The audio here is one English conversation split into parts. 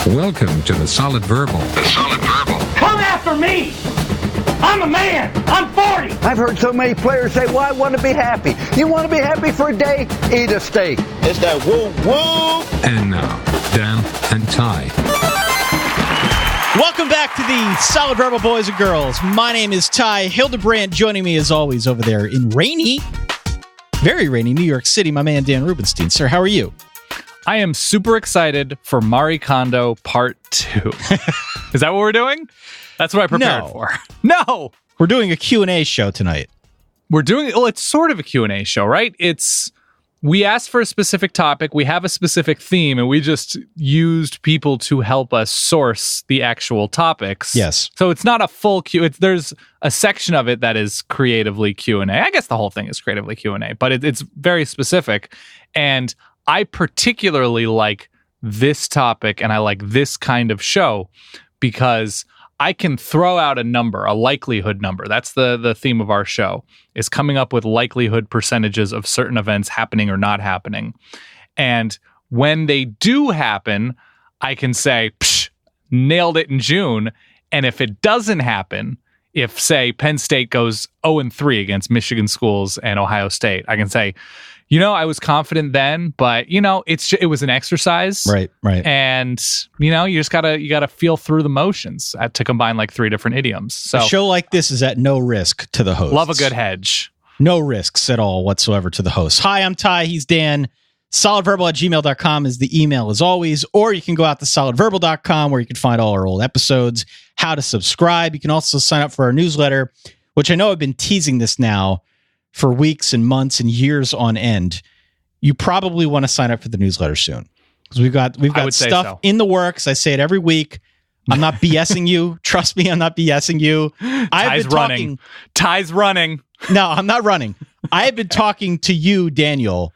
Welcome to the Solid Verbal. The Solid Verbal. Come after me! I'm a man! I'm 40! I've heard so many players say, well, I want to be happy. You want to be happy for a day? Eat a steak. It's that woo-woo! And now, Dan and Ty. Welcome back to the Solid Verbal, boys and girls. My name is Ty Hildebrand, joining me as always over there in rainy, very rainy New York City, my man Dan Rubenstein. Sir, how are you? I am super excited for Marie Kondo Part 2. Is that what we're doing? That's what I prepared for. No! We're doing a Q&A show tonight. It's sort of a Q&A show, right? We asked for a specific topic, we have a specific theme, and we just used people to help us source the actual topics. Yes. So it's not a full Q. There's a section of it that is creatively Q&A. I guess the whole thing is creatively Q&A, but it's very specific. And I particularly like this topic and I like this kind of show because I can throw out a number, a likelihood number. That's the theme of our show, is coming up with likelihood percentages of certain events happening or not happening. And when they do happen, I can say, psh, nailed it in June. And if it doesn't happen, if, say, Penn State goes 0-3 against Michigan schools and Ohio State, I can say, I was confident then, but it was an exercise, right? And you just gotta feel through the motions to combine like three different idioms. So a show like this is at no risk to the host. Love a good hedge. No risks at all whatsoever to the host. Hi, I'm Ty. He's Dan. Solidverbal@gmail.com is the email as always, or you can go out to solidverbal.com where you can find all our old episodes. How to subscribe. You can also sign up for our newsletter, which I know I've been teasing this now for weeks and months and years on end. You probably want to sign up for the newsletter soon because we've got stuff in the works. I say it every week. I'm not BSing you. Trust me, I'm not BSing you. Ty's running. No, I'm not running. I have been talking to you, Daniel,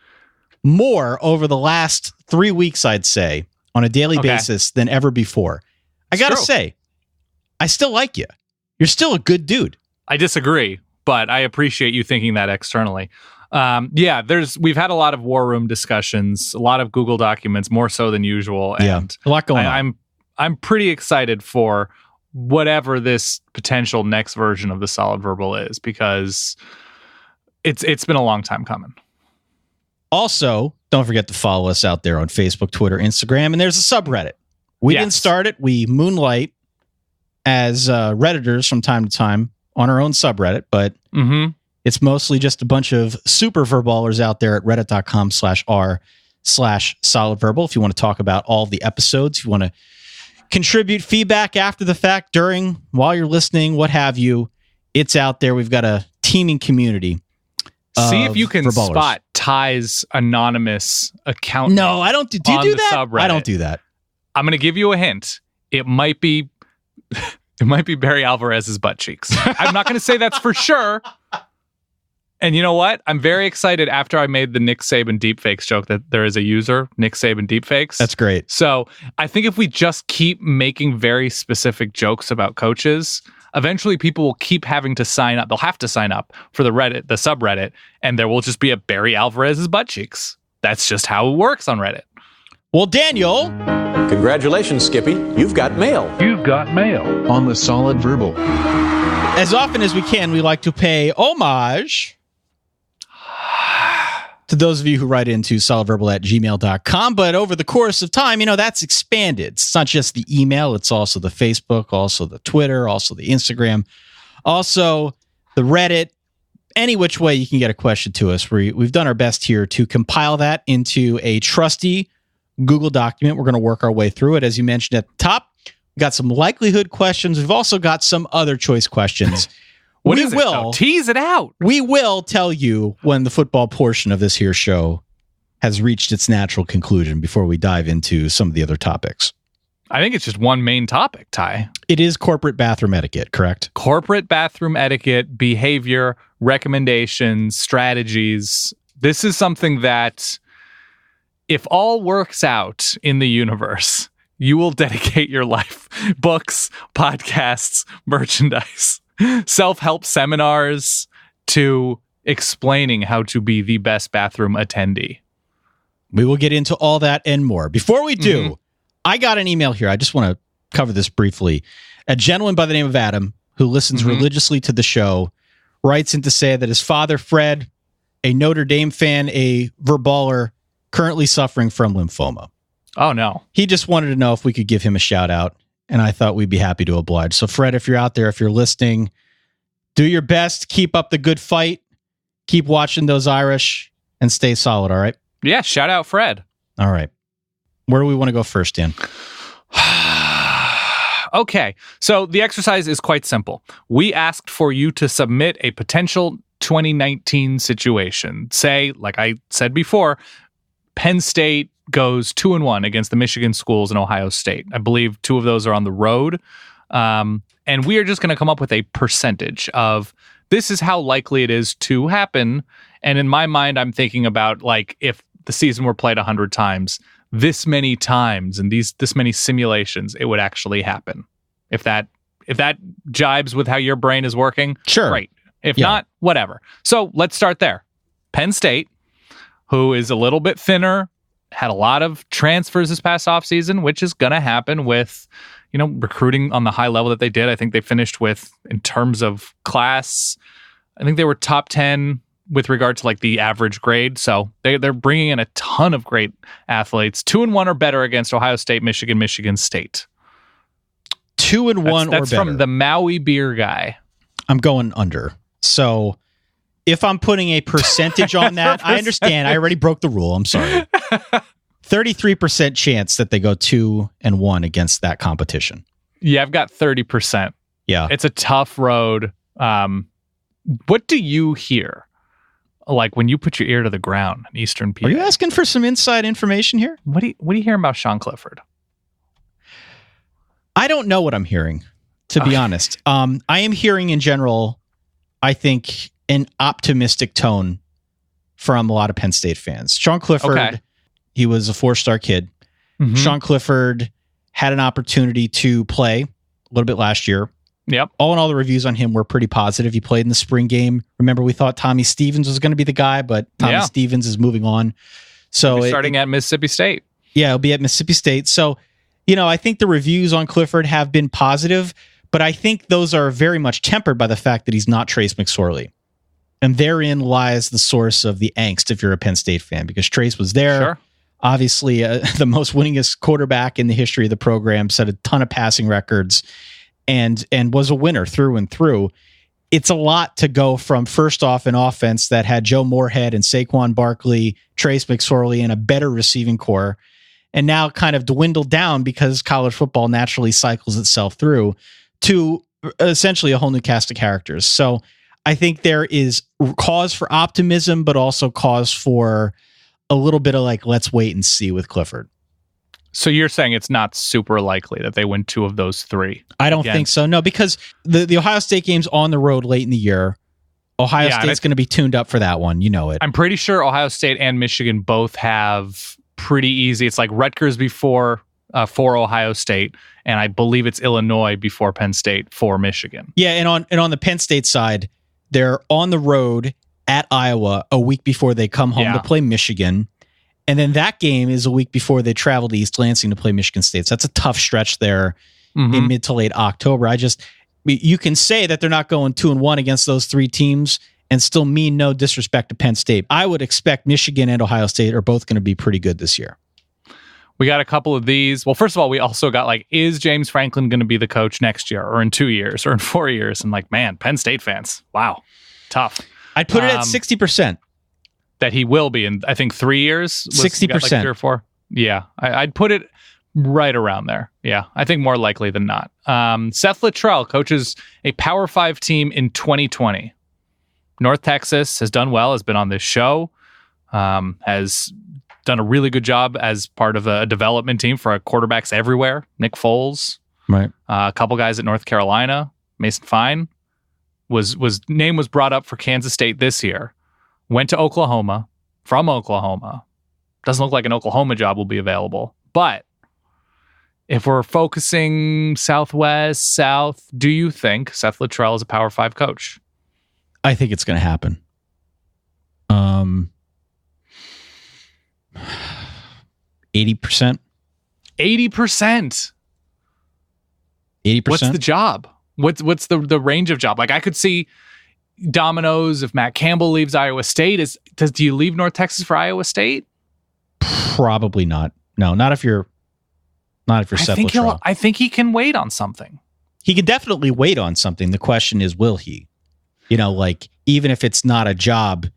more over the last 3 weeks, I'd say, on a daily basis than ever before. I got to say, I still like you. You're still a good dude. I disagree, but I appreciate you thinking that externally. We've had a lot of war room discussions, a lot of Google documents, more so than usual. And a lot going on. I'm pretty excited for whatever this potential next version of the Solid Verbal is, because it's been a long time coming. Also, don't forget to follow us out there on Facebook, Twitter, Instagram, and there's a subreddit. We didn't start it. We moonlight as Redditors from time to time on our own subreddit, but it's mostly just a bunch of super verballers out there at reddit.com/r/solidverbal. If you want to talk about all the episodes, if you want to contribute feedback after the fact, during, while you're listening, what have you, it's out there. We've got a teeming community. See if you can spot Ty's anonymous account. No, I don't. Do you do that? Subreddit. I don't do that. I'm going to give you a hint. It might be Barry Alvarez's butt cheeks. I'm not going to say that's for sure. And you know what? I'm very excited after I made the Nick Saban deepfakes joke that there is a user, Nick Saban deepfakes. That's great. So I think if we just keep making very specific jokes about coaches, eventually people will keep having to sign up. They'll have to sign up for the subreddit, and there will just be a Barry Alvarez's butt cheeks. That's just how it works on Reddit. Well, Daniel. Congratulations, Skippy. You've got mail. You've got mail on the Solid Verbal. As often as we can, we like to pay homage to those of you who write into solidverbal@gmail.com. But over the course of time, that's expanded. It's not just the email. It's also the Facebook, also the Twitter, also the Instagram, also the Reddit. Any which way you can get a question to us. We've done our best here to compile that into a trusty Google document. We're going to work our way through it. As you mentioned at the top, we've got some likelihood questions. We've also got some other choice questions. Tease it out. We will tell you when the football portion of this here show has reached its natural conclusion before we dive into some of the other topics. I think it's just one main topic, Ty. It is corporate bathroom etiquette, correct? Corporate bathroom etiquette, behavior, recommendations, strategies. This is something that, if all works out in the universe, you will dedicate your life. Books, podcasts, merchandise, self-help seminars to explaining how to be the best bathroom attendee. We will get into all that and more. Before we do, I got an email here. I just want to cover this briefly. A gentleman by the name of Adam, who listens religiously to the show, writes in to say that his father, Fred, a Notre Dame fan, a verballer, currently suffering from lymphoma. Oh, no. He just wanted to know if we could give him a shout out, and I thought we'd be happy to oblige. So, Fred, if you're out there, if you're listening, do your best. Keep up the good fight. Keep watching those Irish and stay solid, all right? Yeah, shout out Fred. All right. Where do we want to go first, Dan? Okay, so the exercise is quite simple. We asked for you to submit a potential 2019 situation. Say, like I said before, Penn State goes 2-1 against the Michigan schools in Ohio State. I believe 2 of those are on the road. And we are just going to come up with a percentage of this is how likely it is to happen. And in my mind, I'm thinking about like if the season were played 100 times, this many times and this many simulations, it would actually happen. If that jibes with how your brain is working, sure. Great. If not, whatever. So let's start there. Penn State, who is a little bit thinner, had a lot of transfers this past offseason, which is going to happen with, recruiting on the high level that they did. I think they finished with, in terms of class, I think they were top 10 with regard to like the average grade. So they're bringing in a ton of great athletes. 2-1 or better against Ohio State, Michigan State. 2-1 or better. That's from the Maui beer guy. I'm going under. So if I'm putting a percentage on that, I understand. I already broke the rule. I'm sorry. 33% chance that they go 2-1 against that competition. Yeah, I've got 30%. Yeah. It's a tough road. What do you hear? Like when you put your ear to the ground in Eastern PA. Are you asking for some inside information here? What do you hear about Sean Clifford? I don't know what I'm hearing, to be honest. I am hearing in general, I think, an optimistic tone from a lot of Penn State fans. Sean Clifford, he was a 4-star kid. Mm-hmm. Sean Clifford had an opportunity to play a little bit last year. Yep. All in all, the reviews on him were pretty positive. He played in the spring game. Remember, we thought Tommy Stevens was going to be the guy, but Tommy Stevens is moving on. So starting at Mississippi State. Yeah, he'll be at Mississippi State. So, I think the reviews on Clifford have been positive, but I think those are very much tempered by the fact that he's not Trace McSorley. And therein lies the source of the angst if you're a Penn State fan, because Trace was there. Sure. Obviously, the most winningest quarterback in the history of the program, set a ton of passing records, and was a winner through and through. It's a lot to go from, first off, an offense that had Joe Moorhead and Saquon Barkley, Trace McSorley, and a better receiving core, and now kind of dwindled down because college football naturally cycles itself through to essentially a whole new cast of characters. So I think there is cause for optimism, but also cause for a little bit of like, let's wait and see with Clifford. So you're saying it's not super likely that they win 2 of those 3? I don't think so. No, because the Ohio State game's on the road late in the year. Ohio State's going to be tuned up for that one. You know it. I'm pretty sure Ohio State and Michigan both have pretty easy. It's like Rutgers before for Ohio State, and I believe it's Illinois before Penn State for Michigan. Yeah, and on the Penn State side, they're on the road at Iowa a week before they come home to play Michigan. And then that game is a week before they travel to East Lansing to play Michigan State. So that's a tough stretch there in mid to late October. You can say that they're not going 2-1 against those 3 teams and still mean no disrespect to Penn State. I would expect Michigan and Ohio State are both going to be pretty good this year. We got a couple of these. Well, first of all, we also got is James Franklin going to be the coach next year or in 2 years or in 4 years? And man, Penn State fans, wow, tough. I'd put it at 60%. That he will be in, I think, 3 years. 60%. 3 or 4. Yeah, I'd put it right around there. Yeah, I think more likely than not. Seth Littrell coaches a Power 5 team in 2020. North Texas has done well, has been on this show, has done a really good job as part of a development team for quarterbacks everywhere. Nick Foles, right? A couple guys at North Carolina. Mason Fine name was brought up for Kansas State this year. Went to Oklahoma, from Oklahoma. Doesn't look like an Oklahoma job will be available. But if we're focusing Southwest, South, do you think Seth Littrell is a Power 5 coach? I think it's going to happen. 80%. 80%. 80%. What's the job? What's the range of job? Like I could see dominoes if Matt Campbell leaves Iowa State. Do you leave North Texas for Iowa State? Probably not. No, not if you're Seth Littrell. I think he can wait on something. He can definitely wait on something. The question is, will he? You know, like even if it's not a job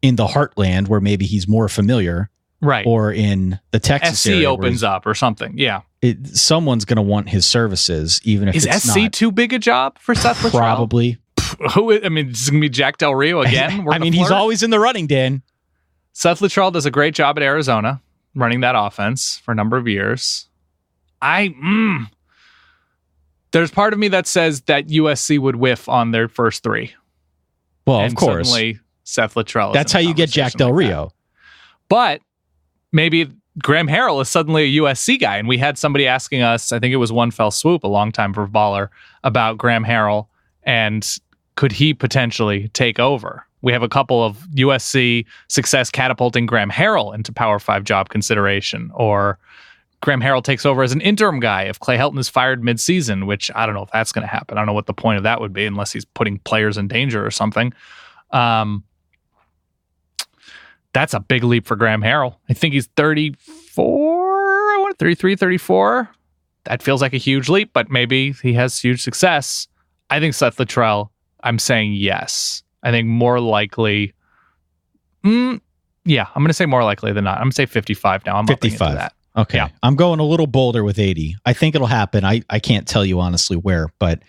in the heartland where maybe he's more familiar, right? Or in the Texas SC area opens up or something. Yeah, someone's going to want his services, even if is it's SC not. too big a job for Seth Littrell? Probably. I mean, it's going to be Jack Del Rio again. I mean, he's always in the running, Dan. Seth Littrell does a great job at Arizona, running that offense for a number of years. There's part of me that says that USC would whiff on their first three. Well, and of course. Suddenly, Seth Littrell. That's how you get Jack Del Rio. But maybe Graham Harrell is suddenly a USC guy. And we had somebody asking us, I think it was One Fell Swoop, a longtime Verballer, about Graham Harrell and could he potentially take over? We have a couple of USC success catapulting Graham Harrell into Power 5 job consideration, or Graham Harrell takes over as an interim guy if Clay Helton is fired midseason, which I don't know if that's going to happen. I don't know what the point of that would be unless he's putting players in danger or something. That's a big leap for Graham Harrell. I think he's 34, 33, 34. That feels like a huge leap, but maybe he has huge success. I think Seth Littrell, I'm saying yes. I think more likely, I'm going to say more likely than not. I'm going to say 55 now. I'm 55. Into that. Okay. Yeah. I'm going a little bolder with 80. I think it'll happen. I can't tell you honestly where, but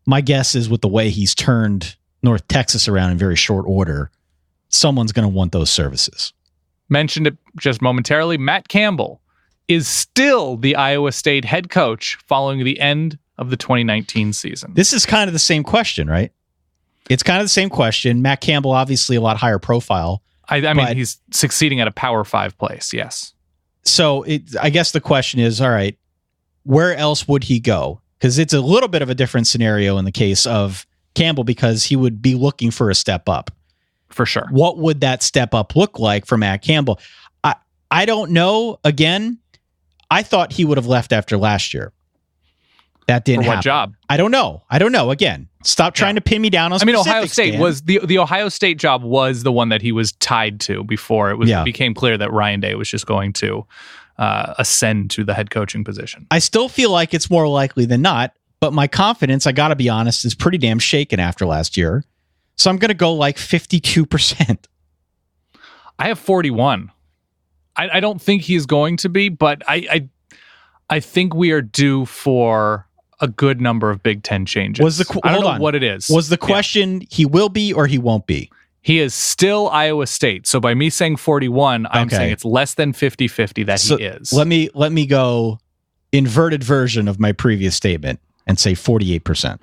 my guess is with the way he's turned North Texas around in very short order, someone's going to want those services. Mentioned it just momentarily. Matt Campbell is still the Iowa State head coach following the end of the 2019 season. This is kind of the same question, right? It's kind of the same question. Matt Campbell, obviously a lot higher profile. I mean, he's succeeding at a Power 5 place, yes. So I guess the question is, all right, where else would he go? Because it's a little bit of a different scenario in the case of Campbell because he would be looking for a step up. For sure. What would that step up look like for Matt Campbell? I don't know. Again, I thought he would have left after last year. That didn't happen. For what job? I don't know. Again, stop trying to pin me down on specifics. Ohio State Dan. was the Ohio State job was the one that he was tied to before it became clear that Ryan Day was just going to ascend to the head coaching position. I still feel like it's more likely than not, but my confidence, I got to be honest, is pretty damn shaken after last year. So I'm going to go like 52%. I have 41. I don't think he's going to be, but I think we are due for a good number of Big Ten changes. I don't know what it is. Was the question he will be or he won't be? He is still Iowa State. So by me saying 41, I'm saying it's less than 50-50 that he is. Let me go inverted version of my previous statement and say 48%.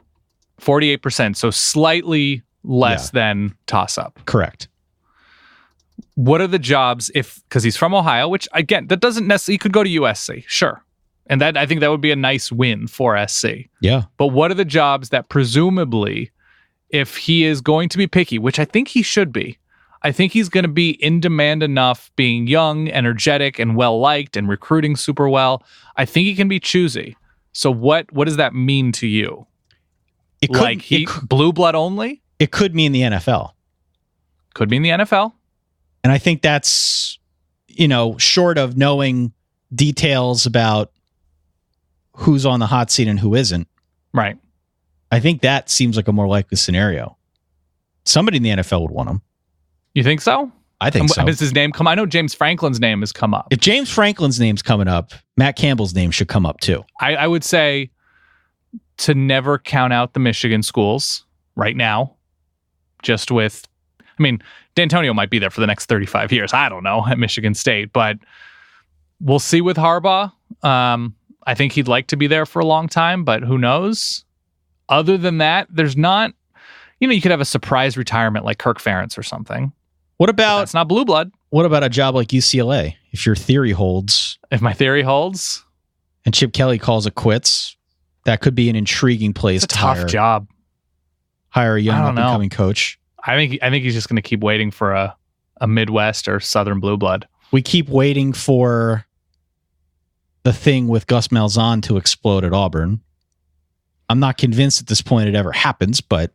48%. So slightly less than toss up. Correct. What are the jobs because he's from Ohio, which again, that doesn't necessarily, he could go to USC. Sure. And that I think that would be a nice win for SC. Yeah. But what are the jobs that presumably, if he is going to be picky, which I think he should be, I think he's going to be in demand enough, being young, energetic, and well-liked, and recruiting super well. I think he can be choosy. So what does that mean to you? Blue blood only? It could mean the NFL. Could mean the NFL. And I think that's, short of knowing details about who's on the hot seat and who isn't. Right. I think that seems like a more likely scenario. Somebody in the NFL would want him. You think so? I think so. Does his name come? I know James Franklin's name has come up. If James Franklin's name's coming up, Matt Campbell's name should come up too. I would say to never count out the Michigan schools right now. Just with, D'Antonio might be there for the next 35 years. I don't know at Michigan State, but we'll see with Harbaugh. I think he'd like to be there for a long time, but who knows? Other than that, there's not, you could have a surprise retirement like Kirk Ferentz or something. What about, it's not blue blood. What about a job like UCLA? If your theory holds. If my theory holds. And Chip Kelly calls it quits, that could be an intriguing place to hire. Tough job. Hire a young up-and-coming coach. I think he's just going to keep waiting for a Midwest or Southern blue blood. We keep waiting for the thing with Gus Malzahn to explode at Auburn. I'm not convinced at this point it ever happens, but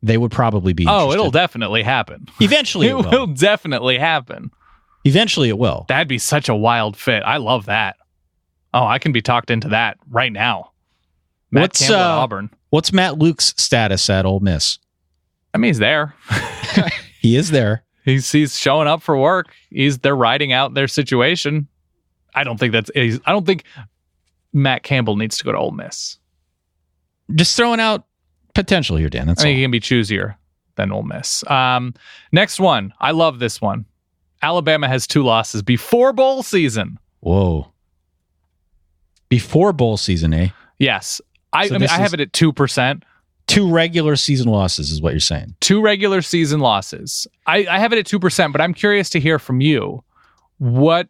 they would probably be interested. It'll definitely happen. Eventually it will. Definitely happen. Eventually it will. That'd be such a wild fit. I love that. Oh, I can be talked into that right now. Matt Campbell at Auburn. What's Matt Luke's status at Ole Miss? I mean, he's there. He is there. He's showing up for work. They're riding out their situation. I don't think Matt Campbell needs to go to Ole Miss. Just throwing out potential here, Dan. That's I think all. he can be choosier than Ole Miss. Next one. I love this one. Alabama has 2 losses before bowl season. Whoa. Before bowl season, eh? Yes. I have it at 2%. 2 regular season losses is what you're saying. 2 regular season losses. I have it at 2%, but I'm curious to hear from you. What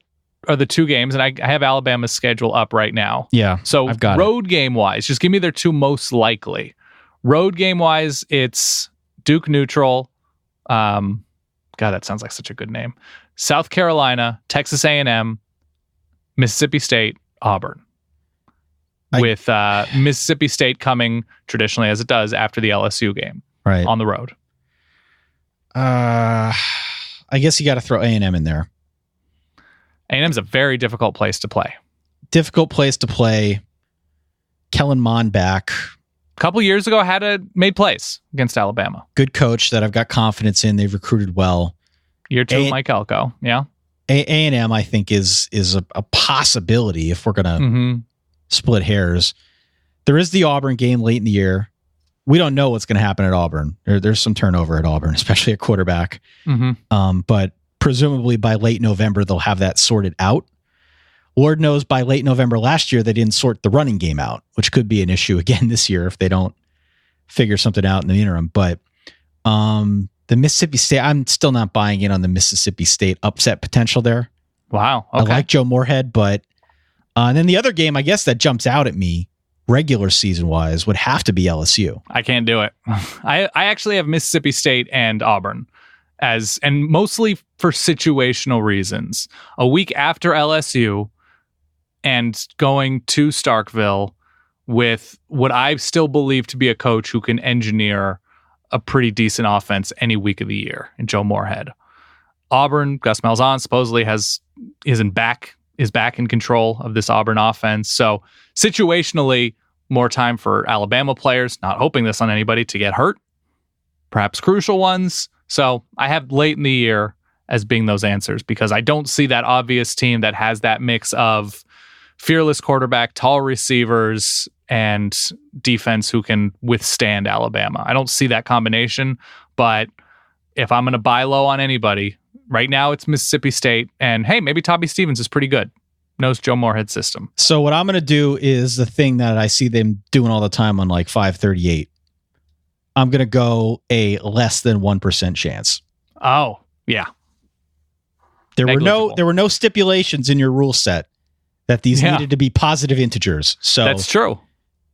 are the 2 games? And I have Alabama's schedule up right now. Yeah. So I've got road game wise, just give me their 2 most likely. Road game wise, it's Duke neutral. God, that sounds like such a good name. South Carolina, Texas A&M, Mississippi State, Auburn. With Mississippi State coming traditionally, as it does, after the LSU game on the road. I guess you got to throw A&M in there. A&M's a very difficult place to play. Difficult place to play. Kellen Mond back. A couple years ago, made plays against Alabama. Good coach that I've got confidence in. They've recruited well. Year 2 Mike Elko, yeah. A&M, I think, is a possibility if we're going to split hairs. There is the Auburn game late in the year. We don't know what's going to happen at Auburn. There's some turnover at Auburn, especially at quarterback. But presumably by late November, they'll have that sorted out. Lord knows by late November last year, they didn't sort the running game out, which could be an issue again this year if they don't figure something out in the interim. But the Mississippi State, I'm still not buying in on the Mississippi State upset potential there. Wow. Okay. I like Joe Moorhead, but and then the other game, I guess, that jumps out at me, regular season wise, would have to be LSU. I can't do it. I actually have Mississippi State and Auburn and mostly for situational reasons. A week after LSU and going to Starkville with what I still believe to be a coach who can engineer a pretty decent offense any week of the year in Joe Moorhead. Auburn, Gus Malzahn supposedly is back in control of this Auburn offense. So situationally, more time for Alabama players, not hoping this on anybody, to get hurt, perhaps crucial ones. So I have late in the year as being those answers because I don't see that obvious team that has that mix of fearless quarterback, tall receivers, and defense who can withstand Alabama. I don't see that combination, but if I'm going to buy low on anybody, right now it's Mississippi State, and hey, maybe Tommy Stevens is pretty good. Knows Joe Moorhead's system. So what I'm going to do is the thing that I see them doing all the time on like 538. I'm going to go a less than 1% chance. Oh, yeah. There were no stipulations in your rule set that these needed to be positive integers. So that's true.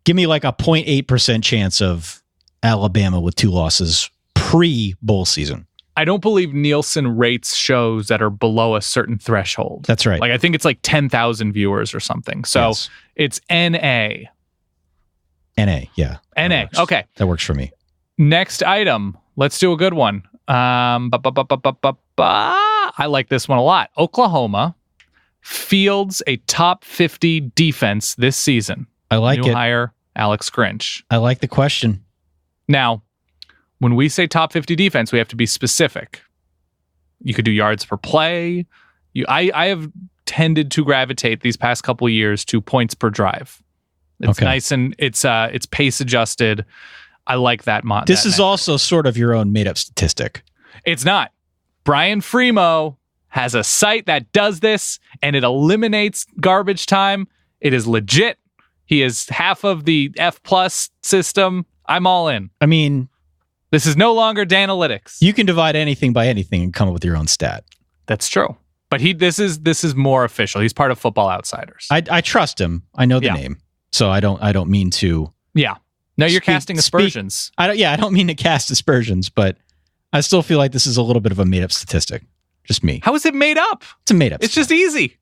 Give me like a 0.8% chance of Alabama with 2 losses pre-bowl season. I don't believe Nielsen rates shows that are below a certain threshold. That's right. Like I think it's like 10,000 viewers or something. So it's NA. NA, yeah. NA. Okay. That works for me. Next item. Let's do a good one. I like this one a lot. Oklahoma fields a top 50 defense this season. I like it. New hire, Alex Grinch. I like the question. Now, when we say top 50 defense, we have to be specific. You could do yards per play. I have tended to gravitate these past couple of years to points per drive. It's nice and it's pace adjusted. I like that. This is also sort of your own made up statistic. It's not. Brian Freemo has a site that does this and it eliminates garbage time. It is legit. He is half of the F+ system. I'm all in. I mean, this is no longer Danalytics. You can divide anything by anything and come up with your own stat. That's true. But this is more official. He's part of Football Outsiders. I trust him. I know the name. So I don't mean to. Yeah. No, you're casting aspersions. I don't mean to cast aspersions, but I still feel like this is a little bit of a made up statistic. Just me. How is it made up? It's a made up. It's just easy.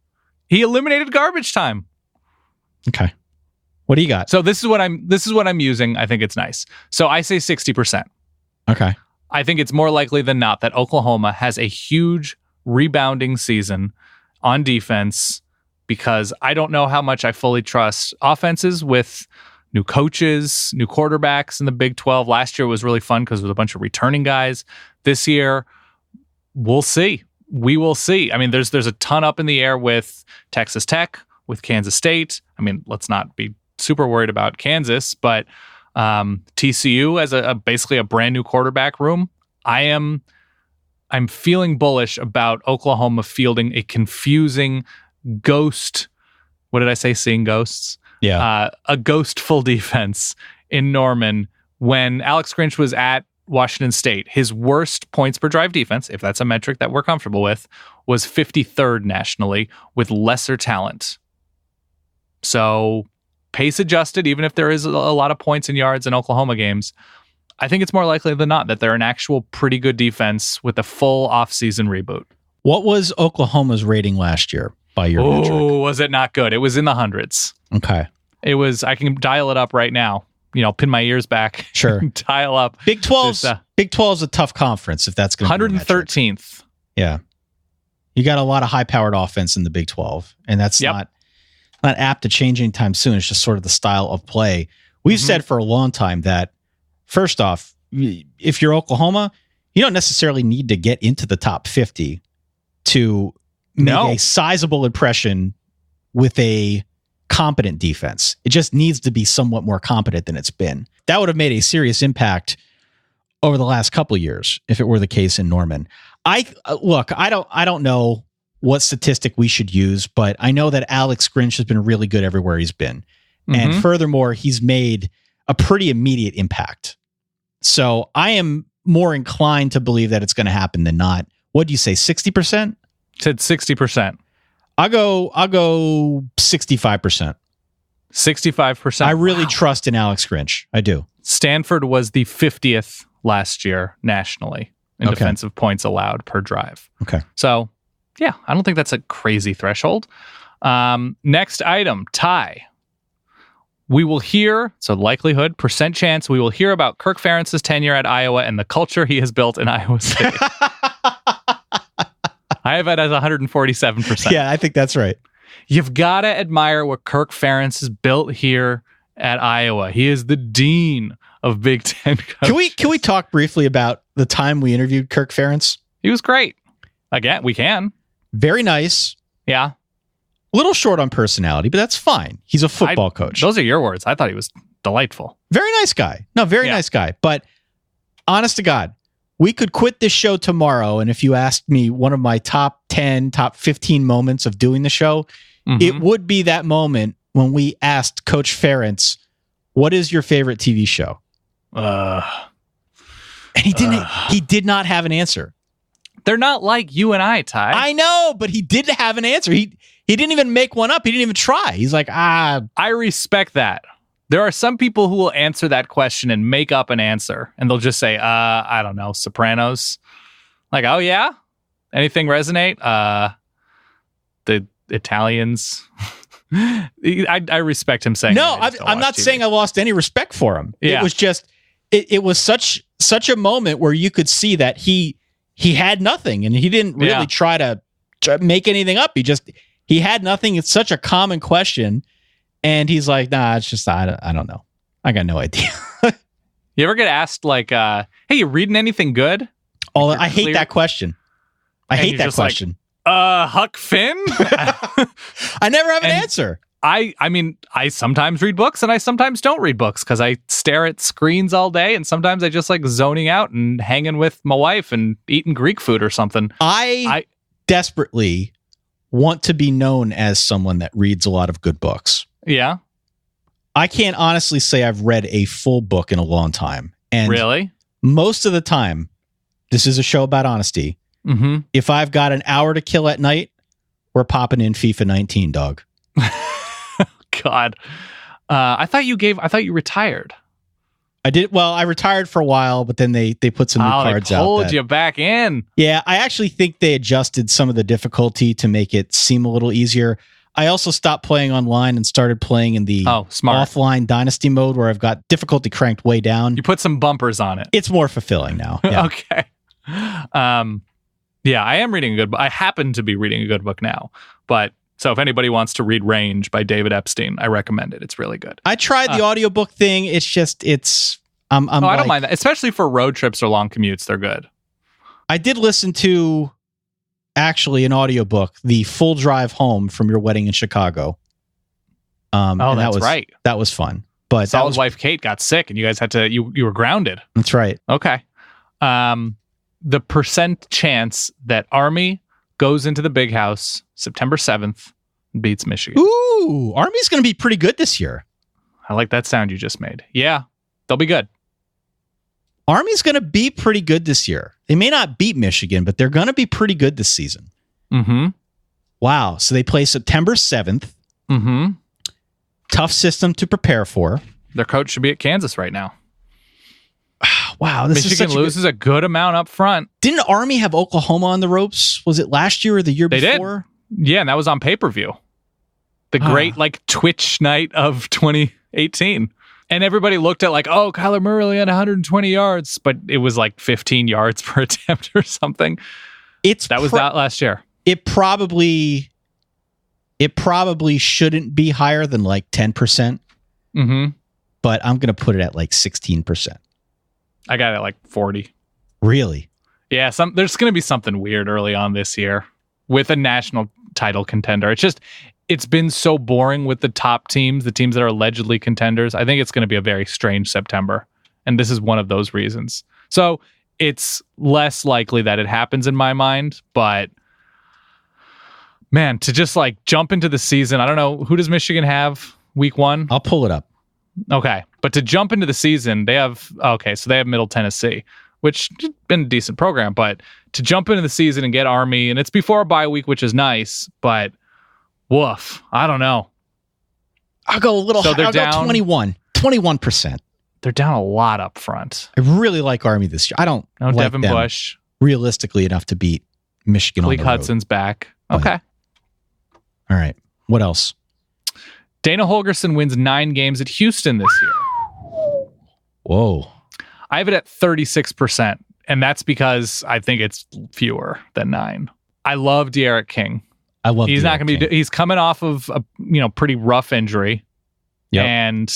He eliminated garbage time. Okay. What do you got? So this is what I'm using. I think it's nice. So I say 60%. Okay. I think it's more likely than not that Oklahoma has a huge rebounding season on defense, because I don't know how much I fully trust offenses with new coaches, new quarterbacks in the Big 12. Last year was really fun because there was a bunch of returning guys. This year, we'll see. We will see. I mean, there's a ton up in the air with Texas Tech, with Kansas State. I mean, let's not be super worried about Kansas, but TCU as basically a brand new quarterback room. I'm feeling bullish about Oklahoma fielding a confusing ghost. What did I say? Seeing ghosts? Yeah. A ghostful defense in Norman when Alex Grinch was at Washington State. His worst points per drive defense, if that's a metric that we're comfortable with, was 53rd nationally with lesser talent. So pace adjusted, even if there is a lot of points and yards in Oklahoma games, I think it's more likely than not that they're an actual pretty good defense with a full offseason reboot. What was Oklahoma's rating last year by your metric? Oh, was it not good? It was in the hundreds. Okay. It was, I can dial it up right now. Pin my ears back. Sure. Dial up. Big 12's a tough conference if that's going to be 113th. Yeah. You got a lot of high-powered offense in the Big 12, and that's not apt to change anytime soon. It's just sort of the style of play. We've said for a long time that, first off, if you're Oklahoma, you don't necessarily need to get into the top 50 to make a sizable impression with a competent defense. It just needs to be somewhat more competent than it's been. That would have made a serious impact over the last couple of years if it were the case in Norman. I don't know what statistic we should use, but I know that Alex Grinch has been really good everywhere he's been. And furthermore, he's made a pretty immediate impact. So I am more inclined to believe that it's going to happen than not. What do you say, 60%? Said 60%. I'll go 65%. 65%. I really trust in Alex Grinch. I do. Stanford was the 50th last year nationally in defensive points allowed per drive. Okay. So, yeah, I don't think that's a crazy threshold. Next item, Ty. We will hear, so likelihood, percent chance, we will hear about Kirk Ferentz's tenure at Iowa and the culture he has built in Iowa State. I have it as 147%. Yeah, I think that's right. You've got to admire what Kirk Ferentz has built here at Iowa. He is the dean of Big Ten coaches. Can we talk briefly about the time we interviewed Kirk Ferentz? He was great. Again, we can. Very nice. Yeah. A little short on personality, but that's fine. He's a football coach. Those are your words. I thought he was delightful. Very nice guy. No, very nice guy. But honest to God, we could quit this show tomorrow, and if you asked me one of my top 10, top 15 moments of doing the show, it would be that moment when we asked Coach Ferentz, what is your favorite TV show? And he did not have an answer. They're not like you and I, Ty. I know, but he did have an answer. He didn't even make one up. He didn't even try. He's like, I respect that. There are some people who will answer that question and make up an answer, and they'll just say, I don't know, Sopranos. Like, oh yeah? Anything resonate? The Italians. I respect him saying. No, I'm not saying I lost any respect for him. Yeah. It was just, it was such a moment where you could see that he had nothing, and he didn't really try to make anything up. He had nothing. It's such a common question. And he's like, nah, it's just, I don't know. I got no idea. You ever get asked like, hey, you reading anything good? I hate that question. I hate that question. Like, Huck Finn? I never have an answer. I mean, I sometimes read books and I sometimes don't read books because I stare at screens all day, and sometimes I just like zoning out and hanging with my wife and eating Greek food or something. I desperately want to be known as someone that reads a lot of good books. Yeah. I can't honestly say I've read a full book in a long time. And really? Most of the time, this is a show about honesty. If I've got an hour to kill at night, we're popping in FIFA 19, dog. God. I thought you retired. I did. Well, I retired for a while, but then they put some new cards out. They pulled you back in. Yeah, I actually think they adjusted some of the difficulty to make it seem a little easier. I also stopped playing online and started playing in the smart. offline dynasty mode where I've got difficulty cranked way down. You put some bumpers on it. It's more fulfilling now. Yeah. Okay. Yeah, I am reading a good book. I happen to be reading a good book now. But so if anybody wants to read Range by David Epstein, I recommend it. It's really good. I tried the audiobook thing. It's just, I don't mind that. Especially for road trips or long commutes, they're good. I did listen to actually an audiobook, The Full Drive Home from Your Wedding in Chicago. That's right. That was fun. But Solid's wife Kate got sick and you guys had to you were grounded. That's right. Okay. The percent chance that Army goes into the Big House September 7th and beats Michigan. Ooh, Army's going to be pretty good this year. I like that sound you just made. Yeah, they'll be good. Army's going to be pretty good this year. They may not beat Michigan, but they're going to be pretty good this season. Mm-hmm. Wow. So they play September 7th. Mm-hmm. Tough system to prepare for. Their coach should be at Kansas right now. Wow. This Michigan is loses a good amount up front. Didn't Army have Oklahoma on the ropes? Was it last year or the year before? Did. Yeah, and that was on pay-per-view. The great Twitch night of 2018. And everybody looked at Kyler Murray only had 120 yards, but it was 15 yards per attempt or something. That was that last year. It probably shouldn't be higher than 10%. Mm-hmm. But I'm going to put it at 16%. I got it 40. Really? Yeah, there's going to be something weird early on this year with a national title contender. It's been so boring with the top teams, the teams that are allegedly contenders. I think it's going to be a very strange September. And this is one of those reasons. So it's less likely that it happens in my mind. But man, to just jump into the season, I don't know. Who does Michigan have week 1? I'll pull it up. Okay. But to jump into the season, they have Middle Tennessee, which has been a decent program. But to jump into the season and get Army, and it's before a bye week, which is nice, but woof. I don't know. I'll go a little higher. I'll down, go 21%. They're down a lot up front. I really like Army this year. I don't like Devin them Bush realistically enough to beat Michigan Malik on the road. Hudson's back. Okay. All right. What else? Dana Holgerson wins 9 games at Houston this year. Whoa. I have it at 36%, and that's because I think it's fewer than 9. I love De'Aaron King. I love. He's not going to be. He's coming off of a pretty rough injury, and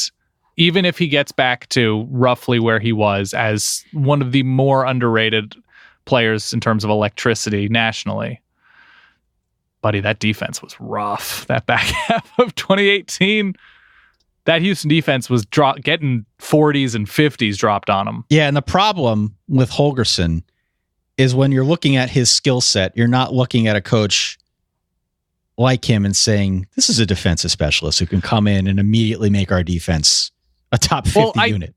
even if he gets back to roughly where he was as one of the more underrated players in terms of electricity nationally, buddy, that defense was rough. That back half of 2018, that Houston defense was getting 40s and 50s dropped on them. Yeah, and the problem with Holgerson is when you're looking at his skill set, you're not looking at a coach like him and saying, this is a defensive specialist who can come in and immediately make our defense a top 50 unit.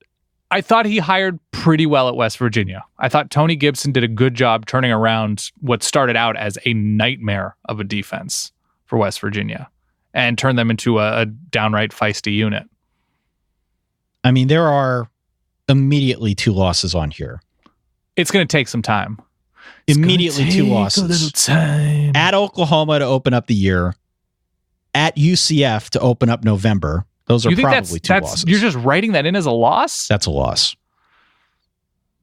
I thought he hired pretty well at West Virginia. I thought Tony Gibson did a good job turning around what started out as a nightmare of a defense for West Virginia and turned them into a downright feisty unit. I mean, there are immediately 2 losses on here. It's going to take some time. Immediately 2 losses. At Oklahoma to open up the year. At UCF to open up November. Those are probably 2 losses. You're just writing that in as a loss? That's a loss.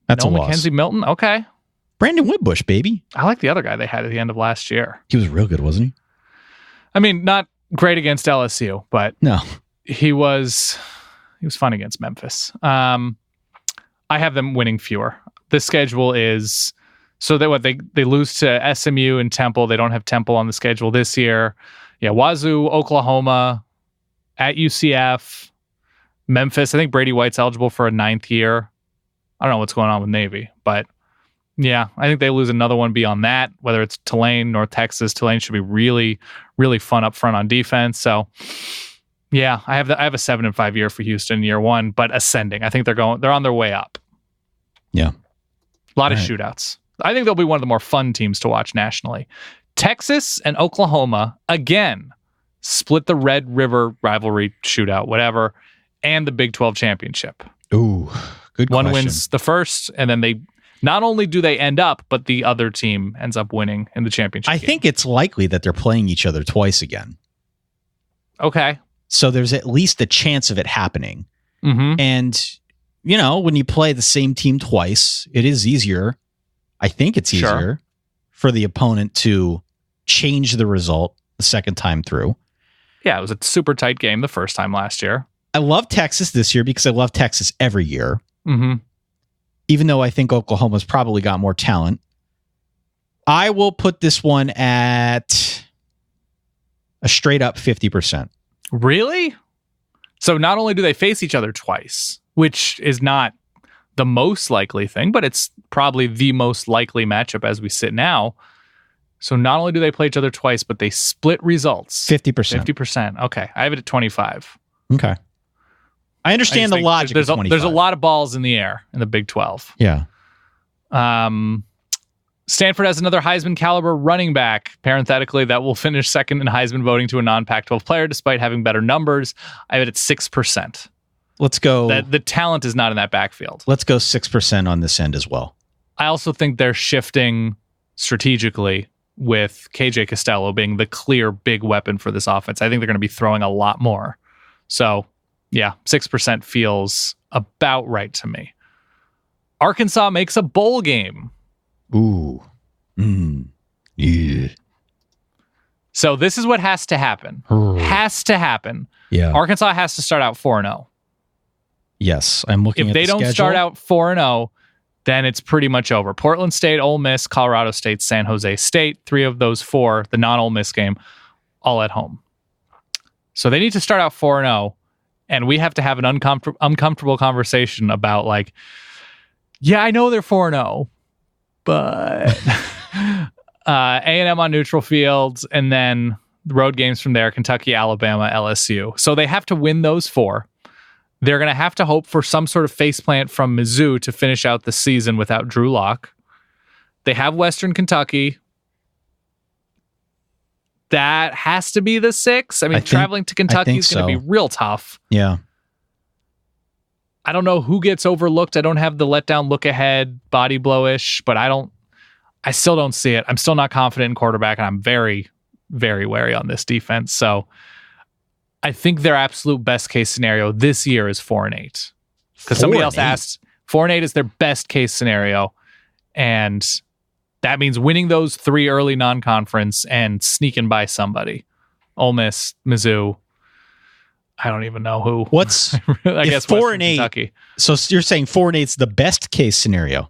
That's a loss. Mackenzie Milton? Okay. Brandon Whitbush, baby. I like the other guy they had at the end of last year. He was real good, wasn't he? I mean, not great against LSU, but no, he was fun against Memphis. I have them winning fewer. The schedule is so that they lose to SMU and Temple. They don't have Temple on the schedule this year. Yeah, Wazoo, Oklahoma, at UCF, Memphis. I think Brady White's eligible for a 9th year. I don't know what's going on with Navy, but yeah, I think they lose another one beyond that, whether it's Tulane, North Texas. Tulane should be really, really fun up front on defense. So yeah, I have a 7-5 year for Houston year 1, but ascending. I think they're on their way up. Yeah. A lot of shootouts. I think they'll be one of the more fun teams to watch nationally. Texas and Oklahoma, again, split the Red River rivalry shootout, whatever, and the Big 12 championship. Ooh, good question. One wins the first, and then they not only do they end up, but the other team ends up winning in the championship game. think it's likely that they're playing each other twice again. Okay. So there's at least a chance of it happening. Mm-hmm. And, when you play the same team twice, it is easier. I think it's easier for the opponent to change the result the second time through. Yeah, it was a super tight game the first time last year. I love Texas this year because I love Texas every year. Mm-hmm. Even though I think Oklahoma's probably got more talent. I will put this one at a straight up 50%. Really? So not only do they face each other twice, which is not the most likely thing, but it's probably the most likely matchup as we sit now. So not only do they play each other twice, but they split results. 50%. 50%. Okay. I have it at 25. Okay. I understand the logic. There's a lot of balls in the air in the Big 12. Yeah. Stanford has another Heisman caliber running back. Parenthetically, that will finish second in Heisman voting to a non-Pac-12 player despite having better numbers. I have it at 6%. Let's go. The talent is not in that backfield. Let's go 6% on this end as well. I also think they're shifting strategically with KJ Costello being the clear big weapon for this offense. I think they're going to be throwing a lot more. So, yeah, 6% feels about right to me. Arkansas makes a bowl game. Ooh. Yeah. So this is what has to happen. Has to happen. Yeah. Arkansas has to start out 4-0. Yes, I'm looking If at they the don't schedule. start out 4-0, then it's pretty much over. Portland State, Ole Miss, Colorado State, San Jose State, 3 of those 4, the non-Ole Miss game, all at home. So they need to start out 4-0, and we have to have an uncomfortable conversation about yeah, I know they're 4-0, but A&M on neutral fields, and then the road games from there, Kentucky, Alabama, LSU. So they have to win those 4. They're going to have to hope for some sort of faceplant from Mizzou to finish out the season without Drew Lock. They have Western Kentucky. That has to be the 6. I mean, traveling to Kentucky is going to be real tough. Yeah. I don't know who gets overlooked. I don't have the letdown look ahead, body blowish, but I still don't see it. I'm still not confident in quarterback, and I'm very, very wary on this defense. So I think their absolute best case scenario this year is 4-8. Because somebody else asked, 4-8 is their best case scenario. And that means winning those 3 early non-conference and sneaking by somebody. Ole Miss, Mizzou. I don't even know who. What's I guess 4-8. Kentucky. So you're saying 4-8 is the best case scenario?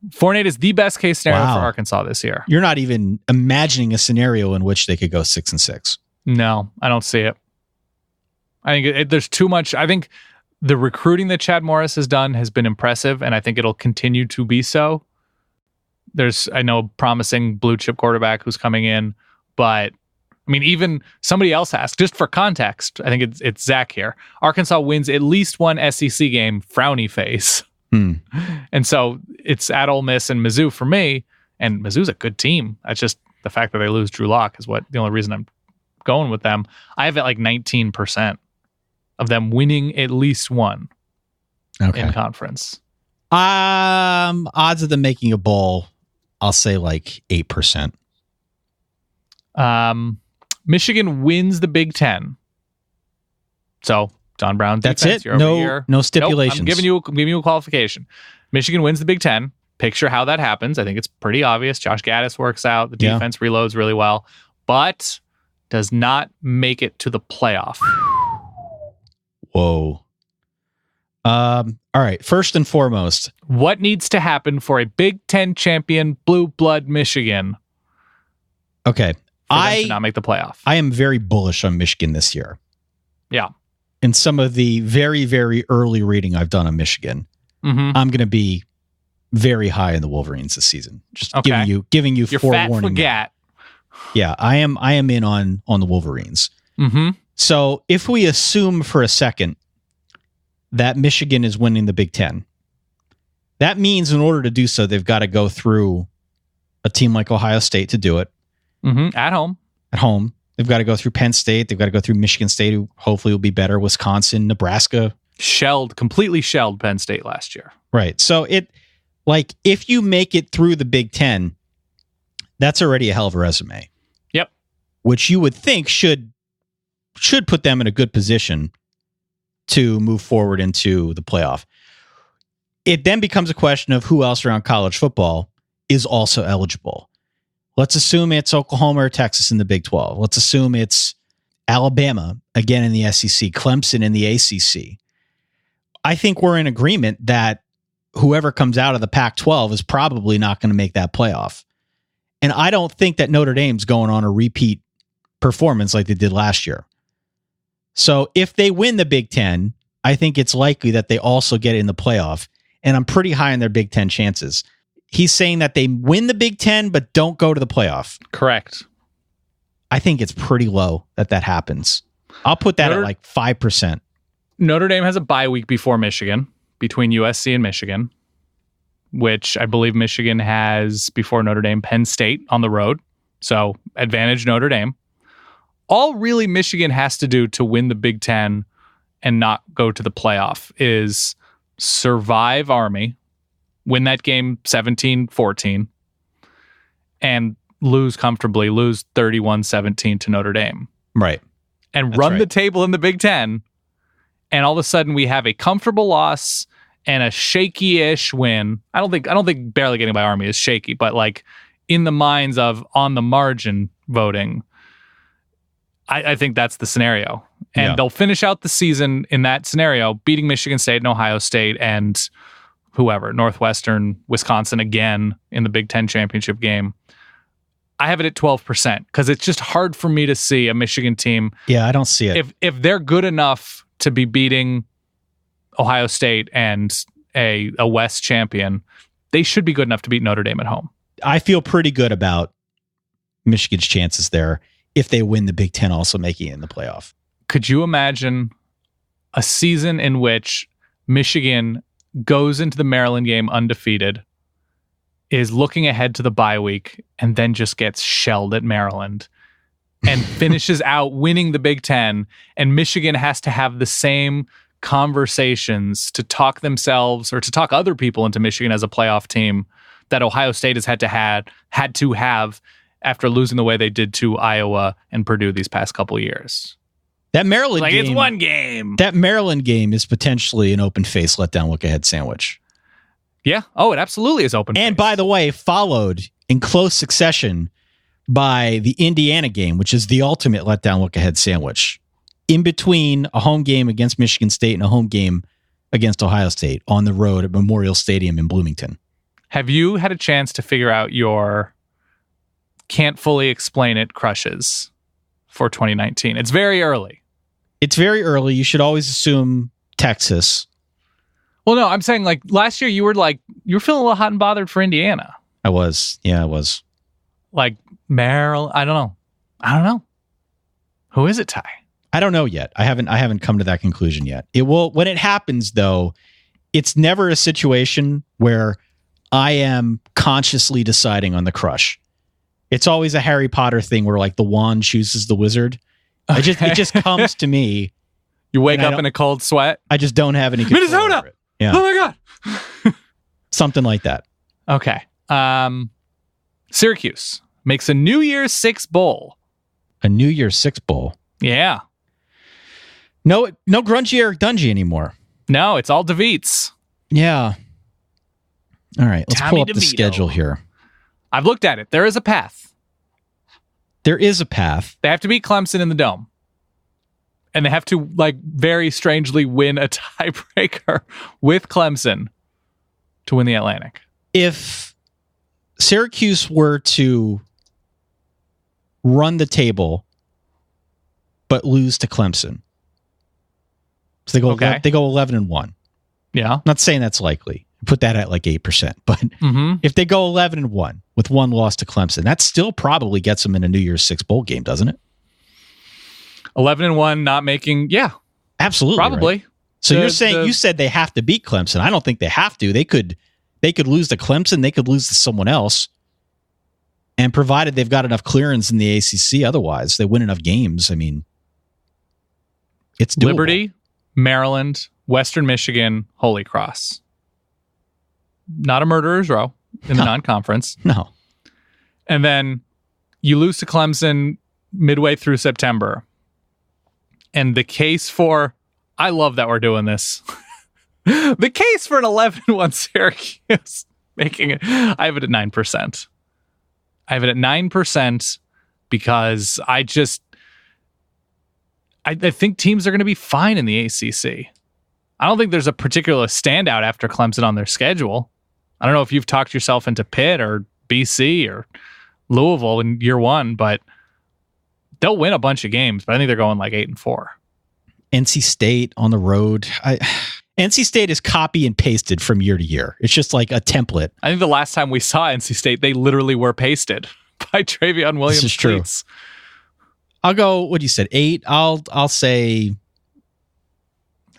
4-8 is the best case scenario for Arkansas this year. You're not even imagining a scenario in which they could go 6-6. No, I don't see it. I think there's too much. I think the recruiting that Chad Morris has done has been impressive, and I think it'll continue to be so. There's, I know, a promising blue chip quarterback who's coming in, but I mean, even somebody else asked, just for context, I think it's Zach here. Arkansas wins at least one SEC game, frowny face. And so it's at Ole Miss and Mizzou for me, and Mizzou's a good team. That's just the fact that they lose Drew Lock is the only reason I'm going with them. I have it 19% of them winning at least one in conference. Odds of them making a bowl, I'll say 8%. Michigan wins the Big Ten. So Don Brown defense. That's it. No stipulations. Nope, I'm giving you a qualification. Michigan wins the Big Ten. Picture how that happens. I think it's pretty obvious. Josh Gaddis works out. The defense reloads really well, but does not make it to the playoff. Whoa. All right. First and foremost, what needs to happen for a Big Ten champion, blue blood Michigan? Okay. To not make the playoff. I am very bullish on Michigan this year. Yeah. In some of the very, very early reading I've done on Michigan, I'm going to be very high in the Wolverines this season. Just giving you You're forewarning. Fat Yeah, I am in on the Wolverines. Mm-hmm. So if we assume for a second that Michigan is winning the Big Ten, that means in order to do so, they've got to go through a team like Ohio State to do it. Mm-hmm. At home. They've got to go through Penn State. They've got to go through Michigan State, who hopefully will be better. Wisconsin, Nebraska. Completely shelled Penn State last year. Right. So if you make it through the Big Ten, that's already a hell of a resume. Yep. Which you would think should should put them in a good position to move forward into the playoff. It then becomes a question of who else around college football is also eligible. Let's assume it's Oklahoma or Texas in the Big 12. Let's assume it's Alabama, again in the SEC, Clemson in the ACC. I think we're in agreement that whoever comes out of the Pac-12 is probably not going to make that playoff. And I don't think that Notre Dame's going on a repeat performance like they did last year. So if they win the Big Ten, I think it's likely that they also get in the playoff. And I'm pretty high on their Big Ten chances. He's saying that they win the Big Ten, but don't go to the playoff. Correct. I think it's pretty low that happens. I'll put that at like 5%. Notre Dame has a bye week before Michigan, between USC and Michigan, which I believe Michigan has before Notre Dame, Penn State on the road. So advantage Notre Dame. All really Michigan has to do to win the Big Ten and not go to the playoff is survive Army, win that game 17-14, and lose comfortably, lose 31-17 to Notre Dame. Right. And run the table in the Big Ten, and all of a sudden we have a comfortable loss and a shaky-ish win. I don't think barely getting by Army is shaky, but like in the minds of on the margin voting, I think that's the scenario. And they'll finish out the season in that scenario, beating Michigan State and Ohio State and whoever, Northwestern, Wisconsin again in the Big Ten championship game. I have it at 12% because it's just hard for me to see a Michigan team. Yeah, I don't see it. If they're good enough to be beating Ohio State and a West champion, they should be good enough to beat Notre Dame at home. I feel pretty good about Michigan's chances there if they win the Big Ten, also making it in the playoff. Could you imagine a season in which Michigan goes into the Maryland game undefeated, is looking ahead to the bye week, and then just gets shelled at Maryland and finishes out winning the Big Ten, and Michigan has to have the same conversations to talk themselves or to talk other people into Michigan as a playoff team that Ohio State has had to have after losing the way they did to Iowa and Purdue these past couple years. That Maryland game, it's one game. That Maryland game is potentially an open face letdown look ahead sandwich. Yeah. Oh, it absolutely is open. And by the way, followed in close succession by the Indiana game, which is the ultimate letdown look ahead sandwich. In between a home game against Michigan State and a home game against Ohio State on the road at Memorial Stadium in Bloomington. Have you had a chance to figure out your can't fully explain it crushes for 2019? It's very early. It's very early. You should always assume Texas. Well, no, I'm saying like last year you were feeling a little hot and bothered for Indiana. I was. Yeah, I was. Like Merrill, I don't know. Who is it, Ty? I don't know yet. I haven't come to that conclusion yet. It will when it happens though. It's never a situation where I am consciously deciding on the crush. It's always a Harry Potter thing where like the wand chooses the wizard. Okay. It just comes to me. You wake up in a cold sweat. I just don't have any control Minnesota. over it. Yeah. Oh my god. Something like that. Okay. Syracuse makes a New Year's Six bowl. A New Year's Six bowl. Yeah. No grungy Eric Dungy anymore. No, it's all DeViets. Yeah. All right, let's Tommy pull up the DeVito. schedule here. I've looked at it. There is a path. There is a path. They have to beat Clemson in the Dome. And they have to, like, very strangely win a tiebreaker with Clemson to win the Atlantic. If Syracuse were to run the table but lose to Clemson, so they go 11-1. Yeah. Not saying that's likely. Put that at like 8%. But Mm-hmm. if they go 11-1 with one loss to Clemson, that still probably gets them in a New Year's Six bowl game, doesn't it? 11-1, not making, yeah. Absolutely. Probably. Right. So you're saying you said they have to beat Clemson. I don't think they have to. They could lose to Clemson. They could lose to someone else. And provided they've got enough clearance in the ACC, otherwise they win enough games. I mean, it's doable. Liberty, Maryland, Western Michigan, Holy Cross. Not a murderer's row in the non-conference. No. And then you lose to Clemson midway through September. And the case for, I love that we're doing this. The case for an 11-1 Syracuse, making it, I have it at 9%. I have it at 9% because I think teams are going to be fine in the ACC. I don't think there's a particular standout after Clemson on their schedule. I don't know if you've talked yourself into Pitt or BC or Louisville in year one, but they'll win a bunch of games, but I think they're going like 8-4. NC State on the road. NC State is copy and pasted from year to year. It's just like a template. I think the last time we saw NC State, they literally were pasted by Travion Williams. This is true. Tweets. I'll go, what you said, 8. I'll say,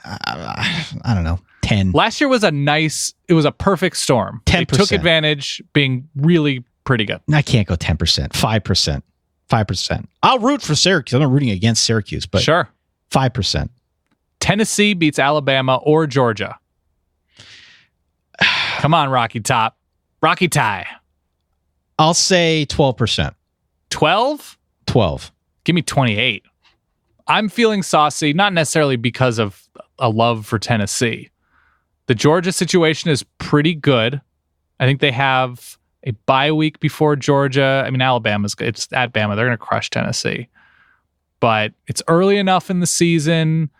I don't know, 10. Last year was it was a perfect storm. 10%. They took advantage, being really pretty good. I can't go 10%, 5%. 5%. I'll root for Syracuse. I'm not rooting against Syracuse, but sure. 5%. Tennessee beats Alabama or Georgia. Come on, Rocky Top. Rocky Tie. I'll say 12%. 12? 12. Give me 28. I'm feeling saucy, not necessarily because of a love for Tennessee. The Georgia situation is pretty good. I think they have a bye week before Georgia. I mean, it's at Bama. They're going to crush Tennessee. But it's early enough in the season.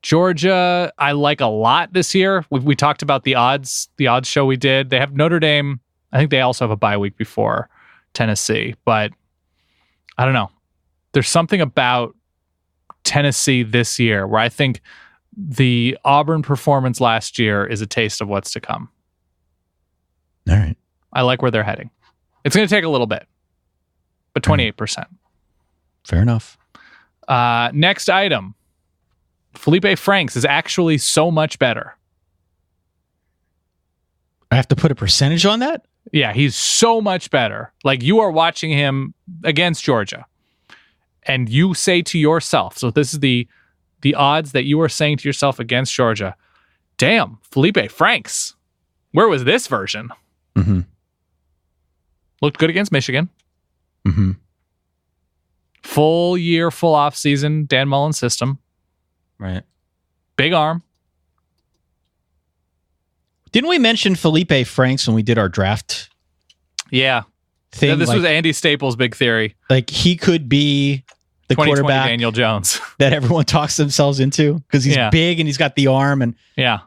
Georgia, I like a lot this year. We talked about the odds show we did. They have Notre Dame. I think they also have a bye week before Tennessee. But I don't know. There's something about Tennessee this year where I think the Auburn performance last year is a taste of what's to come. All right. I like where they're heading. It's going to take a little bit, but 28%. Fair enough. Next item. Felipe Franks is actually so much better. I have to put a percentage on that? Yeah, he's so much better. Like, you are watching him against Georgia, and you say to yourself, so this is the odds that you are saying to yourself against Georgia, damn, Felipe Franks, where was this version? Mm-hmm. Looked good against Michigan. Mm-hmm. Full year, full off season, Dan Mullen system. Right. Big arm. Didn't we mention Felipe Franks when we did our draft? Yeah. Thing? This like, was Andy Staples' big theory. Like, he could be the 2020 quarterback Daniel Jones that everyone talks themselves into because he's big and he's got the arm. And yeah,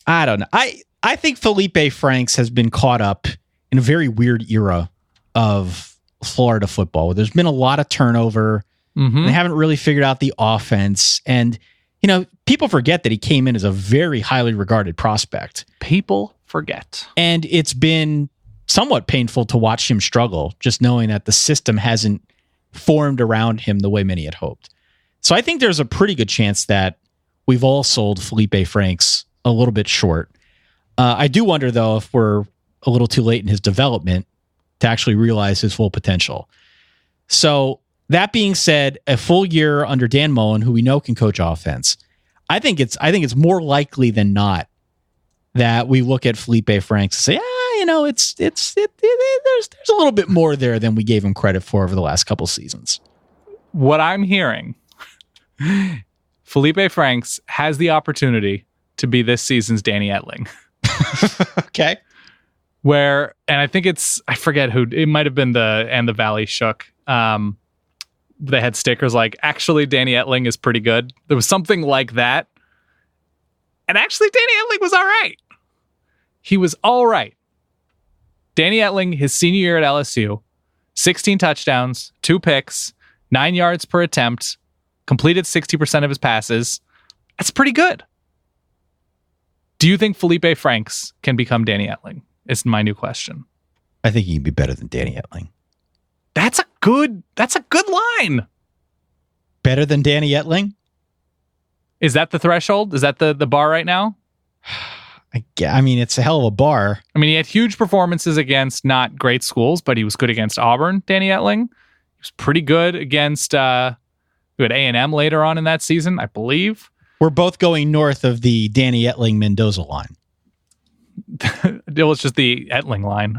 I don't know. I think Felipe Franks has been caught up in a very weird era of Florida football. There's been a lot of turnover. Mm-hmm. They haven't really figured out the offense. And, you know, people forget that he came in as a very highly regarded prospect. People forget. And it's been somewhat painful to watch him struggle, just knowing that the system hasn't formed around him the way many had hoped. So I think there's a pretty good chance that we've all sold Felipe Franks a little bit short. I do wonder, though, if we're a little too late in his development to actually realize his full potential. So that being said, a full year under Dan Mullen, who we know can coach offense, I think it's more likely than not that we look at Felipe Franks and say, you know, there's a little bit more there than we gave him credit for over the last couple seasons. What I'm hearing, Felipe Franks has the opportunity to be this season's Danny Etling. Okay. Where, and I think I forget who, it might have been the Valley Shook. They had stickers like, actually, Danny Etling is pretty good. There was something like that. And actually, Danny Etling was all right. He was all right. Danny Etling, his senior year at LSU, 16 touchdowns, 2 picks, 9 yards per attempt, completed 60% of his passes. That's pretty good. Do you think Felipe Franks can become Danny Etling? Is my new question. I think he can be better than Danny Etling. That's a good line. Better than Danny Etling? Is that the threshold? Is that the bar right now? I mean, it's a hell of a bar. I mean, he had huge performances against not great schools, but he was good against Auburn, Danny Etling. He was pretty good against we had A&M later on in that season, I believe. We're both going north of the Danny Etling-Mendoza line. It was just the Etling line.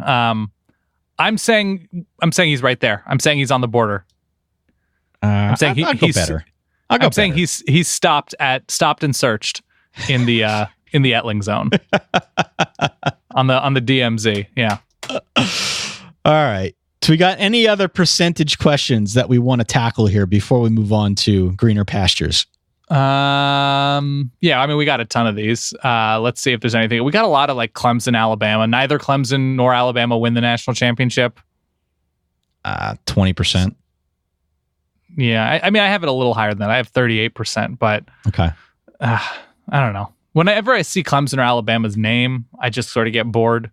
I'm saying he's right there. I'm saying he's on the border. I'm saying he's better. I'm saying he's stopped and searched in the Etling zone on the DMZ. Yeah. All right. So we got any other percentage questions that we want to tackle here before we move on to greener pastures? Yeah, I mean, we got a ton of these. Let's see if there's anything. We got a lot of like Clemson, Alabama. Neither Clemson nor Alabama win the national championship. 20%. Yeah, I mean, I have it a little higher than that. I have 38%, but okay. I don't know. Whenever I see Clemson or Alabama's name, I just sort of get bored.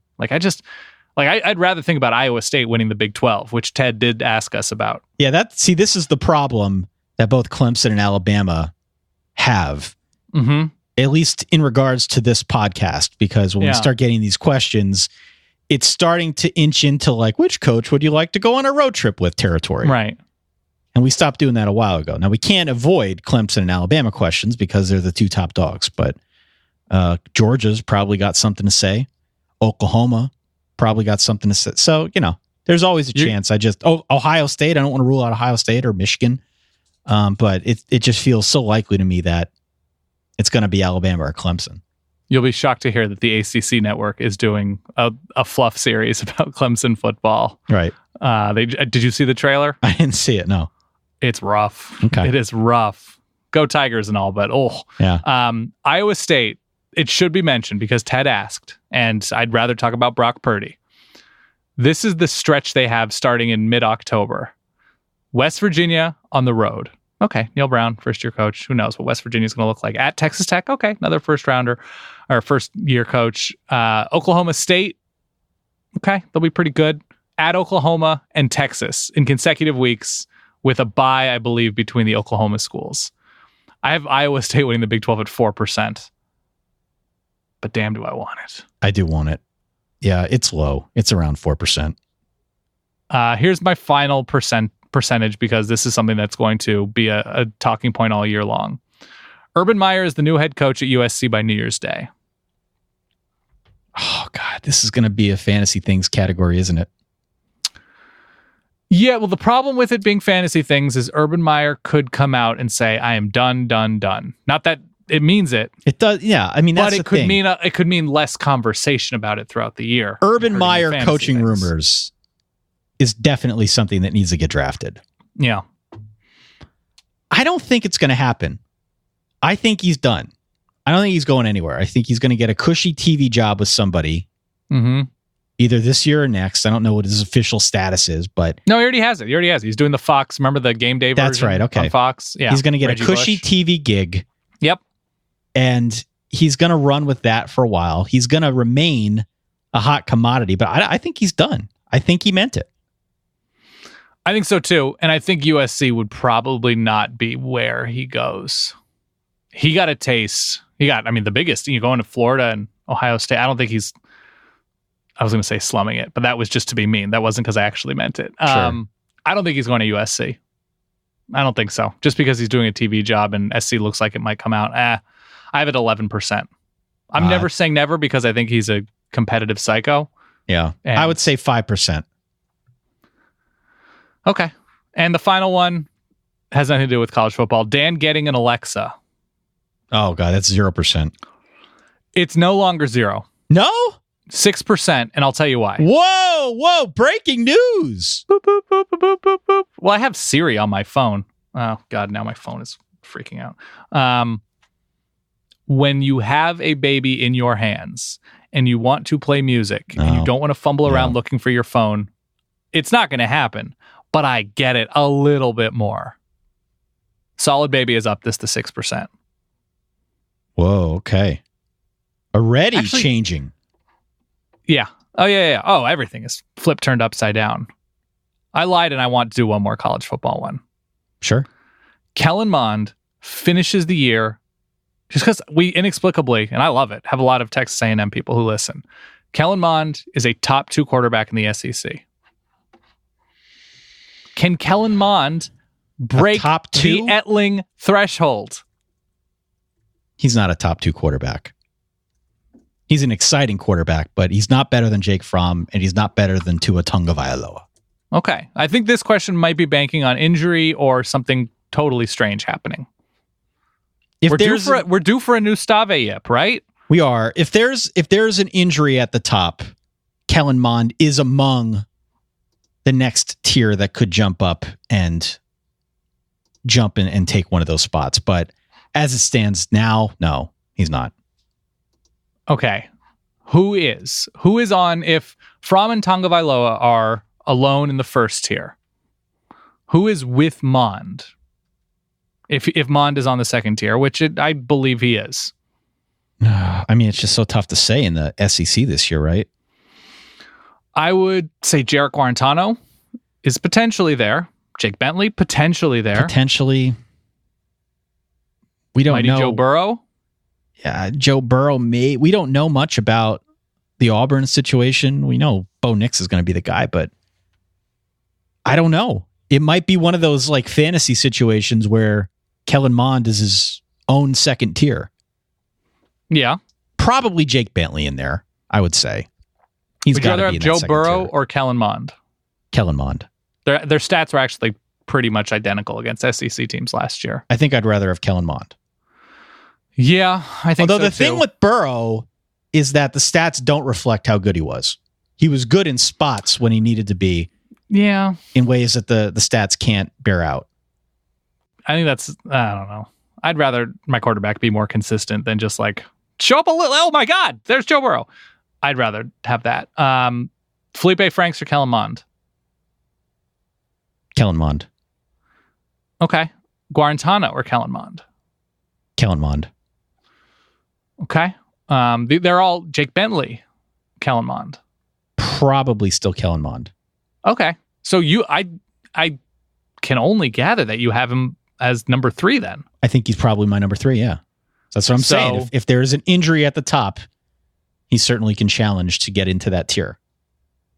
I'd rather think about Iowa State winning the Big 12, which Ted did ask us about. Yeah, this is the problem that both Clemson and Alabama have, at least in regards to this podcast, because when we start getting these questions, it's starting to inch into like, which coach would you like to go on a road trip with territory? Right. And we stopped doing that a while ago. Now, we can't avoid Clemson and Alabama questions because they're the two top dogs, but Georgia's probably got something to say. Oklahoma probably got something to say. So, there's always a chance. Ohio State, I don't want to rule out Ohio State or Michigan, but it just feels so likely to me that it's going to be Alabama or Clemson. You'll be shocked to hear that the ACC network is doing a fluff series about Clemson football. Right. Did you see the trailer? I didn't see it, no. It's rough. Okay. It is rough. Go Tigers and all, but yeah. Iowa State, it should be mentioned because Ted asked, and I'd rather talk about Brock Purdy. This is the stretch they have starting in mid-October. West Virginia on the road. Okay, Neil Brown, first-year coach. Who knows what West Virginia is going to look like? At Texas Tech, okay, another first-rounder or first-year coach. Oklahoma State, okay, they'll be pretty good. At Oklahoma and Texas in consecutive weeks with a bye, I believe, between the Oklahoma schools. I have Iowa State winning the Big 12 at 4%. But damn, do I want it. I do want it. Yeah, it's low. It's around 4%. Here's my final percentage because this is something that's going to be a talking point all year long. Urban Meyer is the new head coach at USC by New Year's Day. Oh, God, this is going to be a fantasy things category, isn't it? Yeah, well, the problem with it being fantasy things is Urban Meyer could come out and say, I am done. Not that it means it. It does, yeah. I mean, that's but it could mean less conversation about it throughout the year. Urban Meyer coaching rumors is definitely something that needs to get drafted. Yeah. I don't think it's going to happen. I think he's done. I don't think he's going anywhere. I think he's going to get a cushy TV job with somebody. Either this year or next. I don't know what his official status is, but... No, he already has it. He's doing the Fox. Remember the game day version? That's right, okay. On Fox? Yeah. He's going to get Reggie a cushy Bush. TV gig. Yep. And he's going to run with that for a while. He's going to remain a hot commodity, but I think he's done. I think he meant it. I think so too. And I think USC would probably not be where he goes. He got a taste. The biggest. You go into Florida and Ohio State. I don't think he's... I was going to say slumming it, but that was just to be mean. That wasn't because I actually meant it. Sure. I don't think he's going to USC. I don't think so. Just because he's doing a TV job and SC looks like it might come out. I have it 11%. I'm never saying never because I think he's a competitive psycho. Yeah. And I would say 5%. Okay. And the final one has nothing to do with college football. Dan getting an Alexa. Oh, God, that's 0%. It's no longer 0. No? 6%, and I'll tell you why. Whoa, breaking news. Boop, boop, boop, boop, boop, boop. Well, I have Siri on my phone. Oh, God, now my phone is freaking out. When you have a baby in your hands and you want to play music and you don't want to fumble around looking for your phone, it's not going to happen. But I get it a little bit more. Solid Baby is up this to 6%. Whoa, okay. Already changing. Yeah. Oh, yeah. Oh, everything is turned upside down. I lied and I want to do one more college football one. Sure. Kellen Mond finishes the year, just because we inexplicably, and I love it, have a lot of Texas A&M people who listen. Kellen Mond is a top 2 quarterback in the SEC. Can Kellen Mond break top 2? The Etling threshold? He's not a top 2 quarterback. He's an exciting quarterback, but he's not better than Jake Fromm, and he's not better than Tua Tagovailoa. Okay. I think this question might be banking on injury or something totally strange happening. We're due for a new Stave Yip, right? We are. If there's an injury at the top, Kellen Mond is among the next tier that could jump up and jump in and take one of those spots. But as it stands now, no, he's not. Okay. Who is on if Fromm and Tagovailoa are alone in the first tier? Who is with Mond? If Mond is on the second tier, which I believe he is. I mean, it's just so tough to say in the SEC this year, right? I would say Jarek Guarantano is potentially there. Jake Bentley, potentially there. Potentially. We don't Mighty know. Joe Burrow? Yeah, Joe Burrow may. We don't know much about the Auburn situation. We know Bo Nix is going to be the guy, but I don't know. It might be one of those like fantasy situations where Kellen Mond is his own second tier. Yeah. Probably Jake Bentley in there, I would say. Would you rather have Joe Burrow or Kellen Mond? Kellen Mond. Their stats were actually pretty much identical against SEC teams last year. I think I'd rather have Kellen Mond. Yeah, I think Although so the thing with Burrow is that the stats don't reflect how good he was. He was good in spots when he needed to be. Yeah. In ways that the stats can't bear out. I think I don't know. I'd rather my quarterback be more consistent than just like show up a little. Oh my God, there's Joe Burrow. I'd rather have that. Felipe Franks or Kellen Mond? Kellen Mond. Okay. Guarantano or Kellen Mond? Kellen Mond. Okay. They're all Jake Bentley, Kellen Mond. Probably still Kellen Mond. Okay. So I can only gather that you have him as number 3 then. I think he's probably my number 3, yeah. That's what I'm saying. If there's an injury at the top, he certainly can challenge to get into that tier.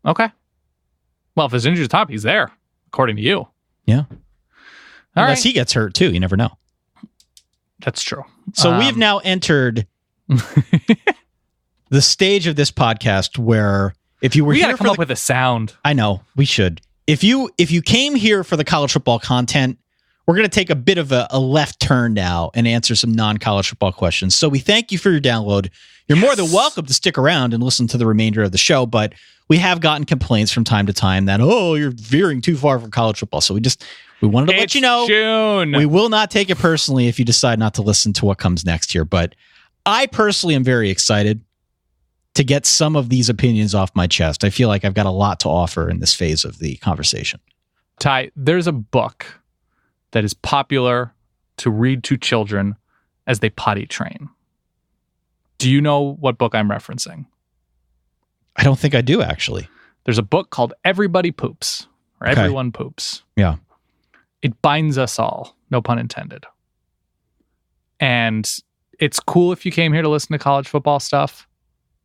Okay. Well, if there's injury at the top, he's there, according to you. Yeah. Unless he gets hurt too, you never know. That's true. So we've now entered the stage of this podcast where if you were we here gotta come up with a sound. I know, we should. If you came here for the college football content, we're going to take a bit of a left turn now and answer some non-college football questions. So we thank you for your download. You're more than welcome to stick around and listen to the remainder of the show, but we have gotten complaints from time to time that, you're veering too far from college football. So we wanted to let you know. June. We will not take it personally if you decide not to listen to what comes next here, but I personally am very excited to get some of these opinions off my chest. I feel like I've got a lot to offer in this phase of the conversation. Ty, there's a book that is popular to read to children as they potty train. Do you know what book I'm referencing? I don't think I do, actually. There's a book called Everybody Poops, or Okay. Everyone Poops. Yeah. It binds us all, no pun intended. And it's cool if you came here to listen to college football stuff.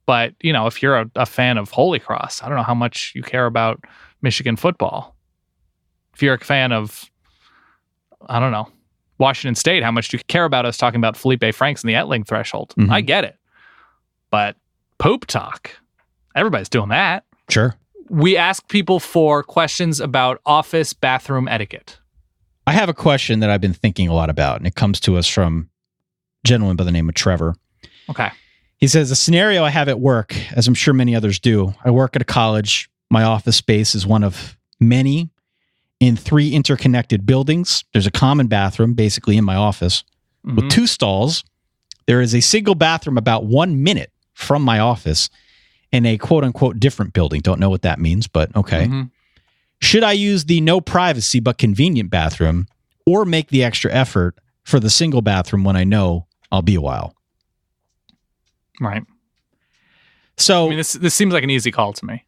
But, if you're a fan of Holy Cross, I don't know how much you care about Michigan football. If you're a fan of, I don't know, Washington State, how much do you care about us talking about Felipe Franks and the Etling threshold? Mhm. I get it. But poop talk, everybody's doing that. Sure. We ask people for questions about office bathroom etiquette. I have a question that I've been thinking a lot about, and it comes to us from a gentleman by the name of Trevor. Okay. He says, a scenario I have at work, as I'm sure many others do. I work at a college. My office space is one of many in 3 interconnected buildings. There's a common bathroom, basically in my office, with 2 stalls. There is a single bathroom about 1 minute from my office in a quote-unquote different building. Don't know what that means, but okay. Should I use the no privacy but convenient bathroom or make the extra effort for the single bathroom when I know I'll be a while? Right. So I mean, this seems like an easy call to me.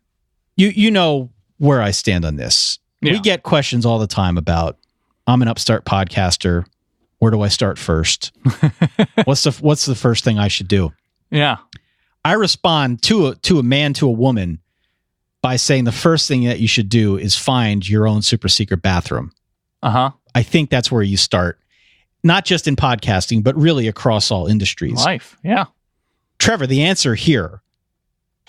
You know where I stand on this. Yeah. We get questions all the time about, I'm an upstart podcaster. Where do I start first? What's the first thing I should do? Yeah. I respond to a man, to a woman, by saying the first thing that you should do is find your own super secret bathroom. Uh-huh. I think that's where you start, not just in podcasting, but really across all industries. Life. Yeah. Trevor, the answer here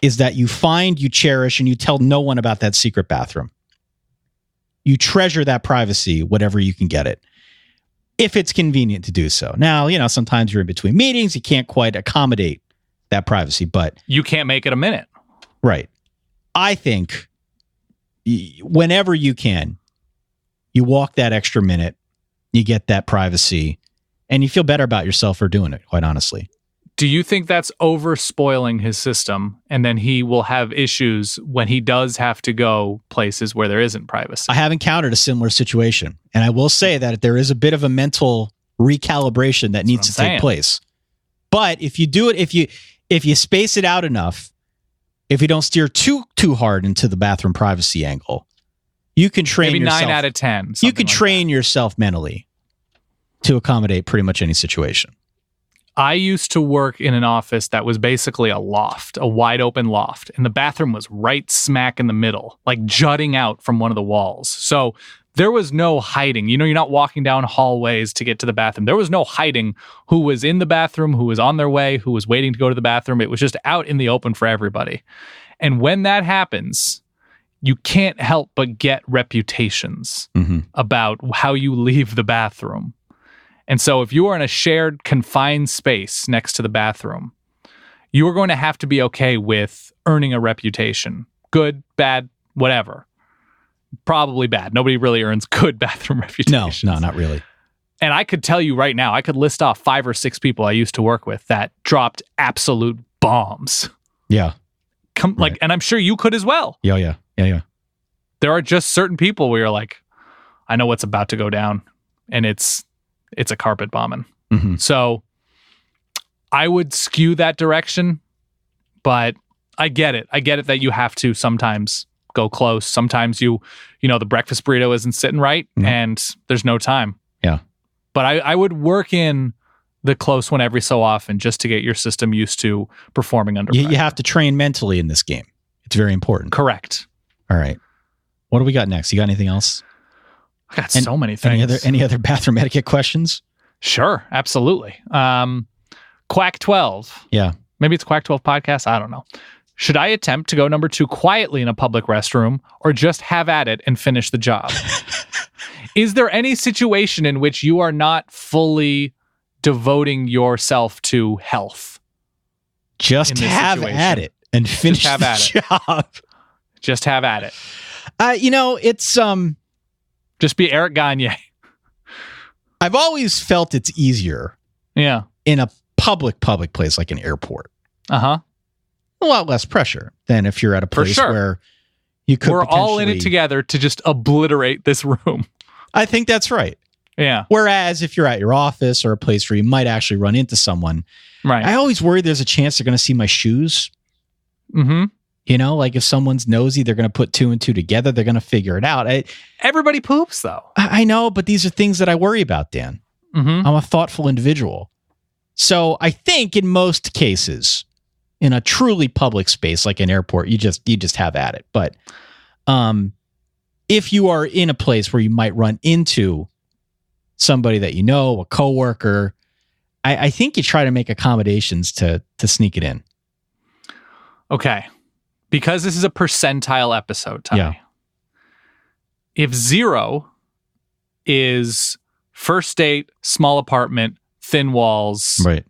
is that you find, you cherish, and you tell no one about that secret bathroom. You treasure that privacy, whatever you can get it. if it's convenient to do so. Now, sometimes you're in between meetings, you can't quite accommodate that privacy, but You can't make it a minute. right. I think whenever you can, you walk that extra minute, you get that privacy, and you feel better about yourself for doing it, quite honestly. Do you think that's over spoiling his system, and then he will have issues when he does have to go places where there isn't privacy? I have encountered a similar situation, and I will say that there is a bit of a mental recalibration that needs to take place. But if you do it, if you space it out enough, if you don't steer too hard into the bathroom privacy angle, you can train Maybe yourself. 9 out of 10. You can train yourself mentally to accommodate pretty much any situation. I used to work in an office that was basically a loft, a wide open loft, and the bathroom was right smack in the middle, like jutting out from one of the walls. So there was no hiding. You're not walking down hallways to get to the bathroom. There was no hiding who was in the bathroom, who was on their way, who was waiting to go to the bathroom. It was just out in the open for everybody. And when that happens, you can't help but get reputations about how you leave the bathroom. And so if you are in a shared confined space next to the bathroom, you are going to have to be okay with earning a reputation. Good, bad, whatever. Probably bad. Nobody really earns good bathroom reputations. No, not really. And I could tell you right now, I could list off 5 or 6 people I used to work with that dropped absolute bombs. Yeah. Like, and I'm sure you could as well. Yeah. There are just certain people where you're like, I know what's about to go down, and it's a carpet bombing. So I would skew that direction, but I get it. I get it that you have to sometimes go close. Sometimes the breakfast burrito isn't sitting right and there's no time. Yeah. But I would work in the close one every so often just to get your system used to performing under pressure. You have to train mentally in this game. It's very important. Correct. All right. What do we got next? You got anything else? I got so many things. Any other bathroom etiquette questions? Sure, absolutely. Quack 12. Yeah. Maybe it's Quack 12 podcast. I don't know. Should I attempt to go number 2 quietly in a public restroom, or just have at it and finish the job? Is there any situation in which you are not fully devoting yourself to health? Just have at it and finish the job. Just have at it. It's just be Eric Gagne. I've always felt it's easier. Yeah. In a public place like an airport. Uh-huh. A lot less pressure than if you're at a place where you could We're all in it together to just obliterate this room. I think that's right. Yeah. Whereas if you're at your office or a place where you might actually run into someone, right? I always worry there's a chance they're going to see my shoes. Like if someone's nosy, they're going to put 2 and 2 together. They're going to figure it out. Everybody poops, though. I know, but these are things that I worry about, Dan. I'm a thoughtful individual. So I think in most cases, in a truly public space like an airport, you just have at it. But if you are in a place where you might run into somebody that a coworker, I think you try to make accommodations to sneak it in. Okay. Because this is a percentile episode, Ty. Yeah. If 0 is first date, small apartment, thin walls, right?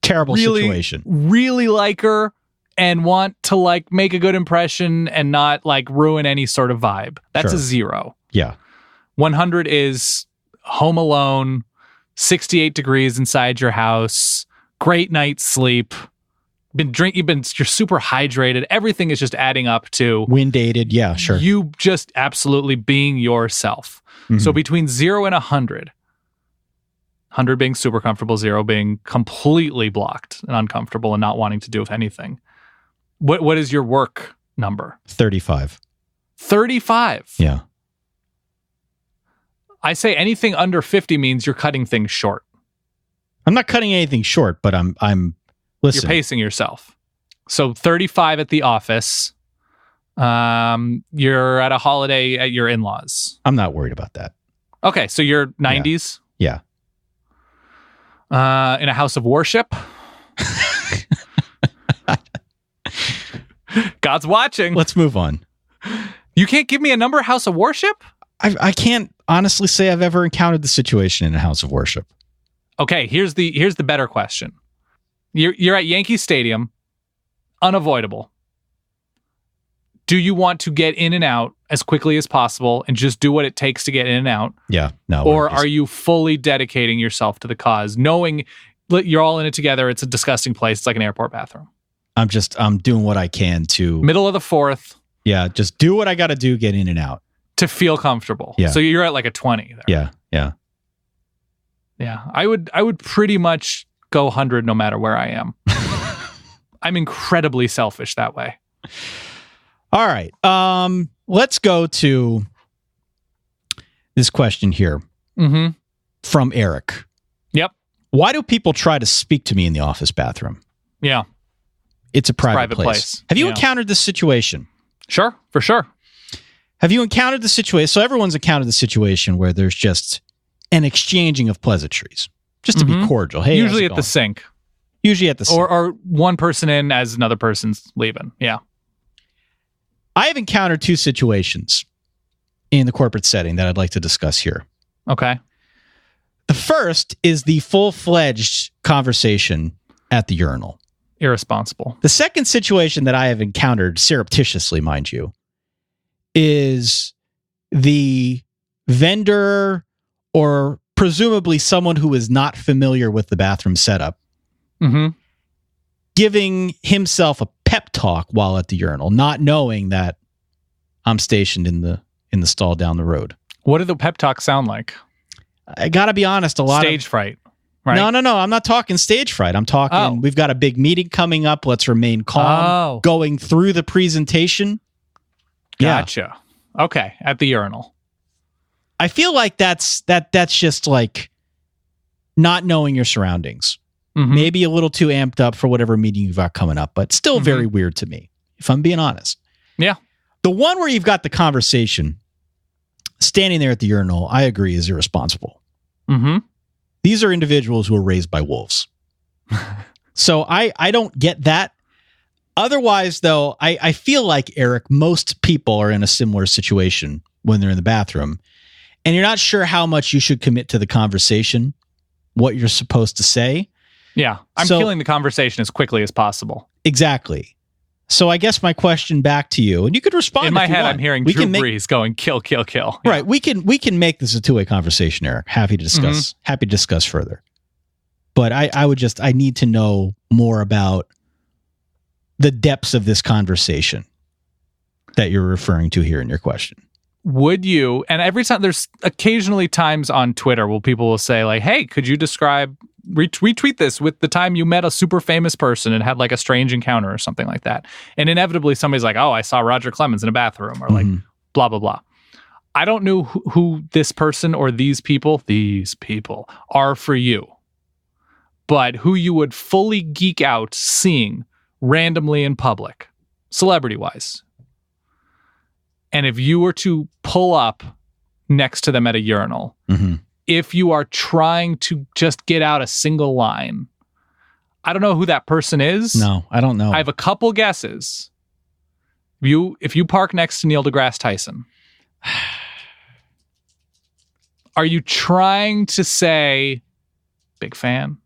Terrible situation. Really like her and want to make a good impression and not ruin any sort of vibe. That's a 0. Yeah. 100 is home alone, 68 degrees inside your house, great night's sleep. You're super hydrated. Everything is just adding up to wind dated. Yeah, sure. You just absolutely being yourself. So between 0 and 100, 100 being super comfortable, 0 being completely blocked and uncomfortable and not wanting to do with anything. What is your work number? 35. 35. Yeah. I say anything under 50 means you're cutting things short. I'm not cutting anything short, but I'm listen. You're pacing yourself. So 35 at the office. You're at a holiday at your in-laws. I'm not worried about that. Okay, so you're 90s? Yeah. In a house of worship? God's watching. Let's move on. You can't give me a number house of worship? I can't honestly say I've ever encountered the situation in a house of worship. Okay, here's the better question. You're at Yankee Stadium, unavoidable. Do you want to get in and out as quickly as possible and just do what it takes to get in and out? Yeah, no. Or are you fully dedicating yourself to the cause, knowing you're all in it together? It's a disgusting place. It's like an airport bathroom. I'm doing what I can to middle of the fourth. Yeah, just do what I got to do, get in and out to feel comfortable. Yeah. So you're at like a 20 there. Yeah. I would pretty much go 100 no matter where I am. I'm incredibly selfish that way. All right. Let's go to this question here from Eric. Yep. Why do people try to speak to me in the office bathroom? Yeah. It's a private place. Have you encountered this situation? Sure, for sure. Have you encountered the situation? So everyone's encountered the situation where there's just an exchanging of pleasantries, just to be cordial. Hey, usually at the sink. Usually at the sink. Or one person in as another person's leaving. Yeah. I have encountered two situations in the corporate setting that I'd like to discuss here. Okay. The first is the full-fledged conversation at the urinal. Irresponsible. The second situation that I have encountered, surreptitiously, mind you, is the vendor or presumably someone who is not familiar with the bathroom setup giving himself a pep talk while at the urinal, not knowing that I'm stationed in the stall down the road. What do the pep talks sound like? I gotta be honest, a lot stage fright. Right? No. I'm not talking stage fright. I'm talking, we've got a big meeting coming up. Let's remain calm. Going through the presentation. Gotcha. Yeah. Okay. At the urinal. I feel like that's just like not knowing your surroundings. Maybe a little too amped up for whatever meeting you've got coming up, but still very weird to me, if I'm being honest. Yeah. The one where you've got the conversation standing there at the urinal, I agree, is irresponsible. These are individuals who were raised by wolves. So I don't get that. Otherwise, though, I feel like, Eric, most people are in a similar situation when they're in the bathroom, and you're not sure how much you should commit to the conversation, what you're supposed to say. Yeah, I'm killing the conversation as quickly as possible. Exactly. So I guess my question back to you, and you could respond. In my head, I'm hearing Drew Brees going, kill, kill, kill. Right. We can make this a two-way conversation, Eric. Happy to discuss. Happy to discuss further. But I need to know more about the depths of this conversation that you're referring to here in your question. Would you, and every time, there's occasionally times on Twitter where people will say like, hey, could you retweet this with the time you met a super famous person and had like a strange encounter or something like that. And inevitably somebody's like, oh, I saw Roger Clemens in a bathroom, or like blah, blah, blah. I don't know who this person or these people are for you, but who you would fully geek out seeing randomly in public, celebrity-wise. And if you were to pull up next to them at a urinal, if you are trying to just get out a single line, I don't know who that person is. No, I don't know. I have a couple guesses. If you park next to Neil deGrasse Tyson, are you trying to say, big fan?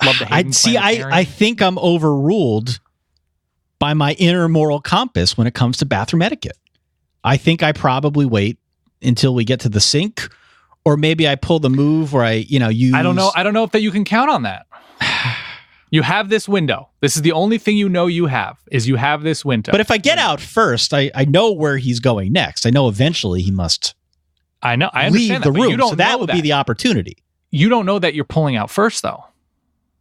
Love the Hayden Planetarium? I think I'm overruled by my inner moral compass when it comes to bathroom etiquette. I think I probably wait until we get to the sink, or maybe I pull the move where I use. I don't know if that you can count on that. You have this window. This is the only thing you have this window. But if I get out first, I know where he's going next. I know eventually he must. I understand leave the room. You don't so that would be the opportunity. You don't know that you're pulling out first, though.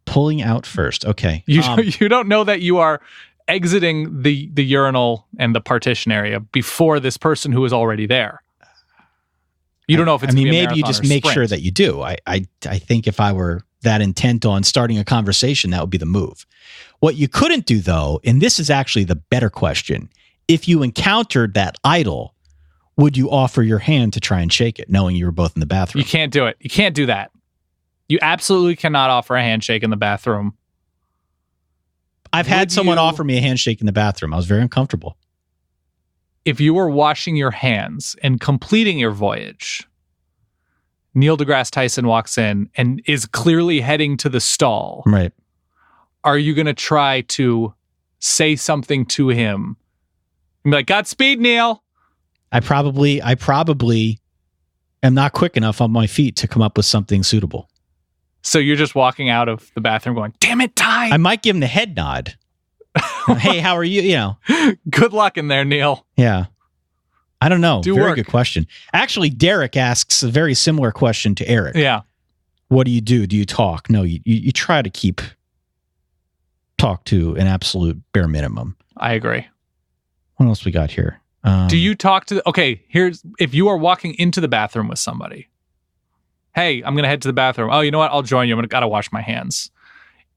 Pulling out first. Okay. You don't know that you are exiting the urinal and the partition area before this person who is already there. You don't know if it's. Maybe you just make sure that you do. I think if I were that intent on starting a conversation, that would be the move. What you couldn't do, though, and this is actually the better question, if you encountered that idol, would you offer your hand to try and shake it, knowing you were both in the bathroom? You can't do it. You can't do that. You absolutely cannot offer a handshake in the bathroom. I've had someone offer me a handshake in the bathroom. I was very uncomfortable. if you were washing your hands and completing your voyage, Neil deGrasse Tyson walks in and is clearly heading to the stall. Right. Are you going to try to say something to him? And be like, Godspeed, Neil. I probably am not quick enough on my feet to come up with something suitable. So you're just walking out of the bathroom going, damn it, Ty. I might give him the head nod. Hey, how are you? You know. Good luck in there, Neil. Yeah. I don't know. Do Very work. good question. Actually, Derek asks a very similar question to Eric. Yeah. What do you do? Do you talk? No, you try to talk to an absolute bare minimum. I agree. What else we got here? Do you talk to here's if you are walking into the bathroom with somebody. Hey, I'm going to head to the bathroom. Oh, you know what? I'll join you. I'm got to wash my hands.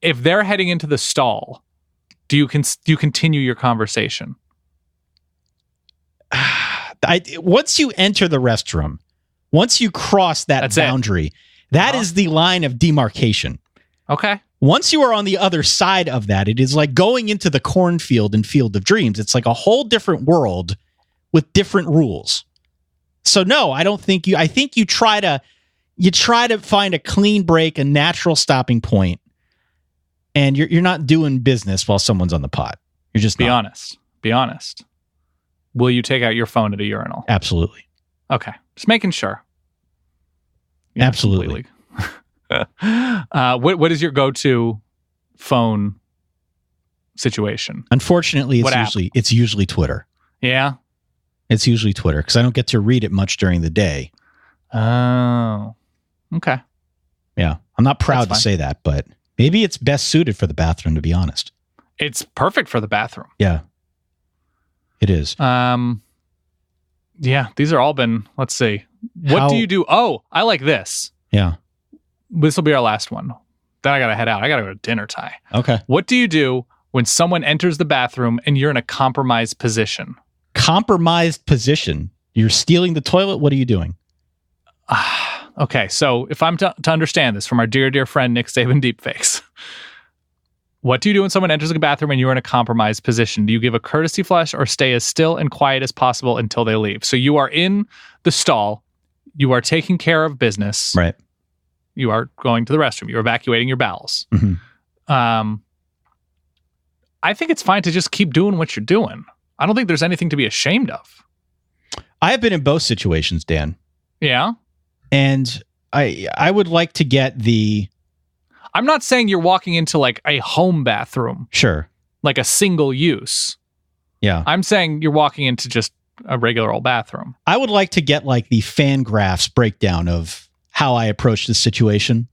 If they're heading into the stall, do you continue your conversation? Once you enter the restroom, once you cross that boundary, that is the line of demarcation. Okay. Once you are on the other side of that, it is like going into the cornfield and Field of Dreams. It's like a whole different world with different rules. So no, I don't think I think you try to find a clean break, a natural stopping point, and you're not doing business while someone's on the pot. You're just Be honest. Be honest. Will you take out your phone at a urinal? Absolutely. Okay. Just making sure. Yeah, absolutely. What is your go-to phone situation? Unfortunately, it's usually Twitter. Yeah. It's usually Twitter because I don't get to read it much during the day. Oh. Okay. Yeah. I'm not proud to say that, but maybe it's best suited for the bathroom, to be honest. It's perfect for the bathroom. Yeah. It is. Yeah, these are all been, let's see. What do you do? Oh, I like this. Yeah. This will be our last one. Then I got to head out. I got to go to dinner, Ty. Okay. What do you do when someone enters the bathroom and you're in a compromised position? Compromised position? You're stealing the toilet? What are you doing? Okay, so if I'm to understand this from our dear, dear friend Nick Saban Deepfakes, what do you do when someone enters the bathroom and you're in a compromised position? Do you give a courtesy flush or stay as still and quiet as possible until they leave? So you are in the stall. You are taking care of business. Right. You are going to the restroom. You're evacuating your bowels. Mm-hmm. I think it's fine to just keep doing what you're doing. I don't think there's anything to be ashamed of. I have been in both situations, Dan. Yeah. And I would like to get the... I'm not saying you're walking into like a home bathroom. Sure. Like a single use. Yeah. I'm saying you're walking into just a regular old bathroom. I would like to get like the Fangraphs breakdown of how I approach this situation.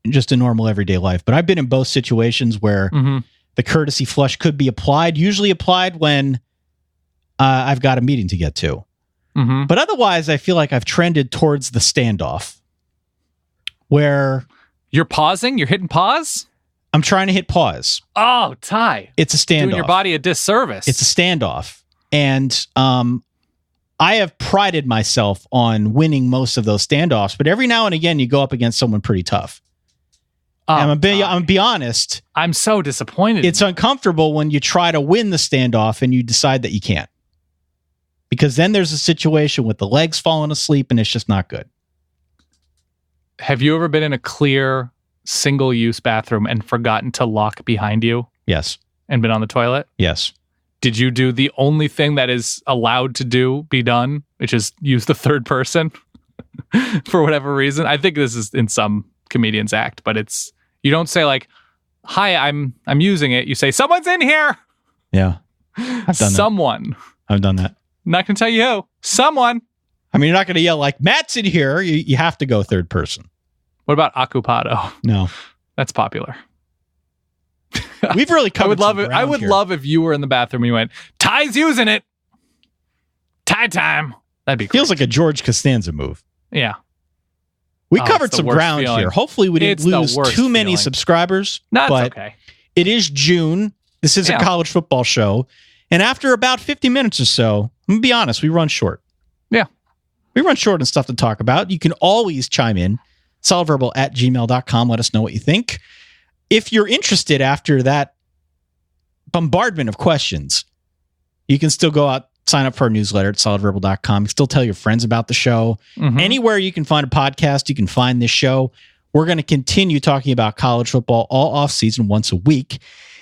Just a normal everyday life. But I've been in both situations where the courtesy flush could be applied, usually applied when I've got a meeting to get to. Mm-hmm. But otherwise, I feel like I've trended towards the standoff where... You're pausing? You're hitting pause? I'm trying to hit pause. Oh, Ty. It's a standoff. Doing your body a disservice. It's a standoff. And I have prided myself on winning most of those standoffs, but every now and again, you go up against someone pretty tough. And I'm gonna be honest. I'm so disappointed. It's uncomfortable when you try to win the standoff and you decide that you can't. Because then there's a situation with the legs falling asleep and it's just not good. Have you ever been in a clear, single-use bathroom and forgotten to lock behind you? Yes. And been on the toilet? Yes. Did you do the only thing that is allowed to be done, which is use the third person for whatever reason? I think this is in some comedian's act, but you don't say like, "Hi, I'm using it." You say, "Someone's in here." Yeah. I've done Someone. that. I've done that. Not going to tell you who. Someone. I mean, you're not going to yell like, "Matt's in here." You have to go third person. What about occupado? No. That's popular. We've really covered I would love if you were in the bathroom and you went, "Ty's using it. Ty time." That'd be Feels great. like a George Costanza move. Yeah. We covered some ground here. Hopefully we didn't lose too many subscribers. No, but it's okay. It is June. This is a college football show. And after about 50 minutes or so, I'm going to be honest, we run short. Yeah. We run short on stuff to talk about. You can always chime in. solidverbal@gmail.com. Let us know what you think. If you're interested after that bombardment of questions, you can still go out sign up for our newsletter at solidverbal.com. You can still tell your friends about the show. Anywhere you can find a podcast, you can find this show. We're going to continue talking about college football all off season once a week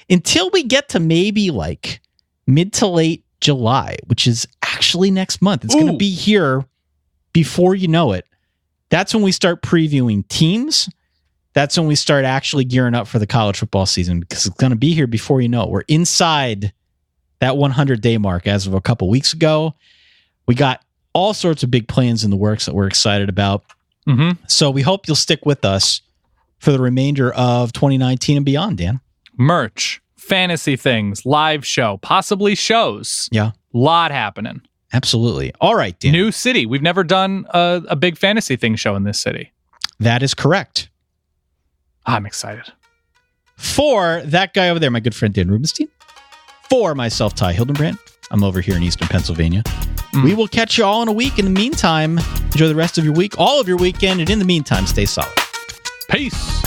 until we get to maybe like mid to late July, which is actually next month. It's going to be here before you know it. That's when we start previewing teams. That's when we start actually gearing up for the college football season, because it's going to be here before you know it. We're inside that 100-day mark as of a couple weeks ago. We got all sorts of big plans in the works that we're excited about. So we hope you'll stick with us for the remainder of 2019 and beyond, Dan. Merch, fantasy things, live show, possibly shows. Yeah. Lot happening. Absolutely. All right, Dan. New city. We've never done a big fantasy thing show in this city. That is correct. I'm excited. For that guy over there, my good friend Dan Rubenstein. For myself, Ty Hildenbrand. I'm over here in Eastern Pennsylvania. We will catch you all in a week. In the meantime, enjoy the rest of your week, all of your weekend, and in the meantime, stay solid. Peace.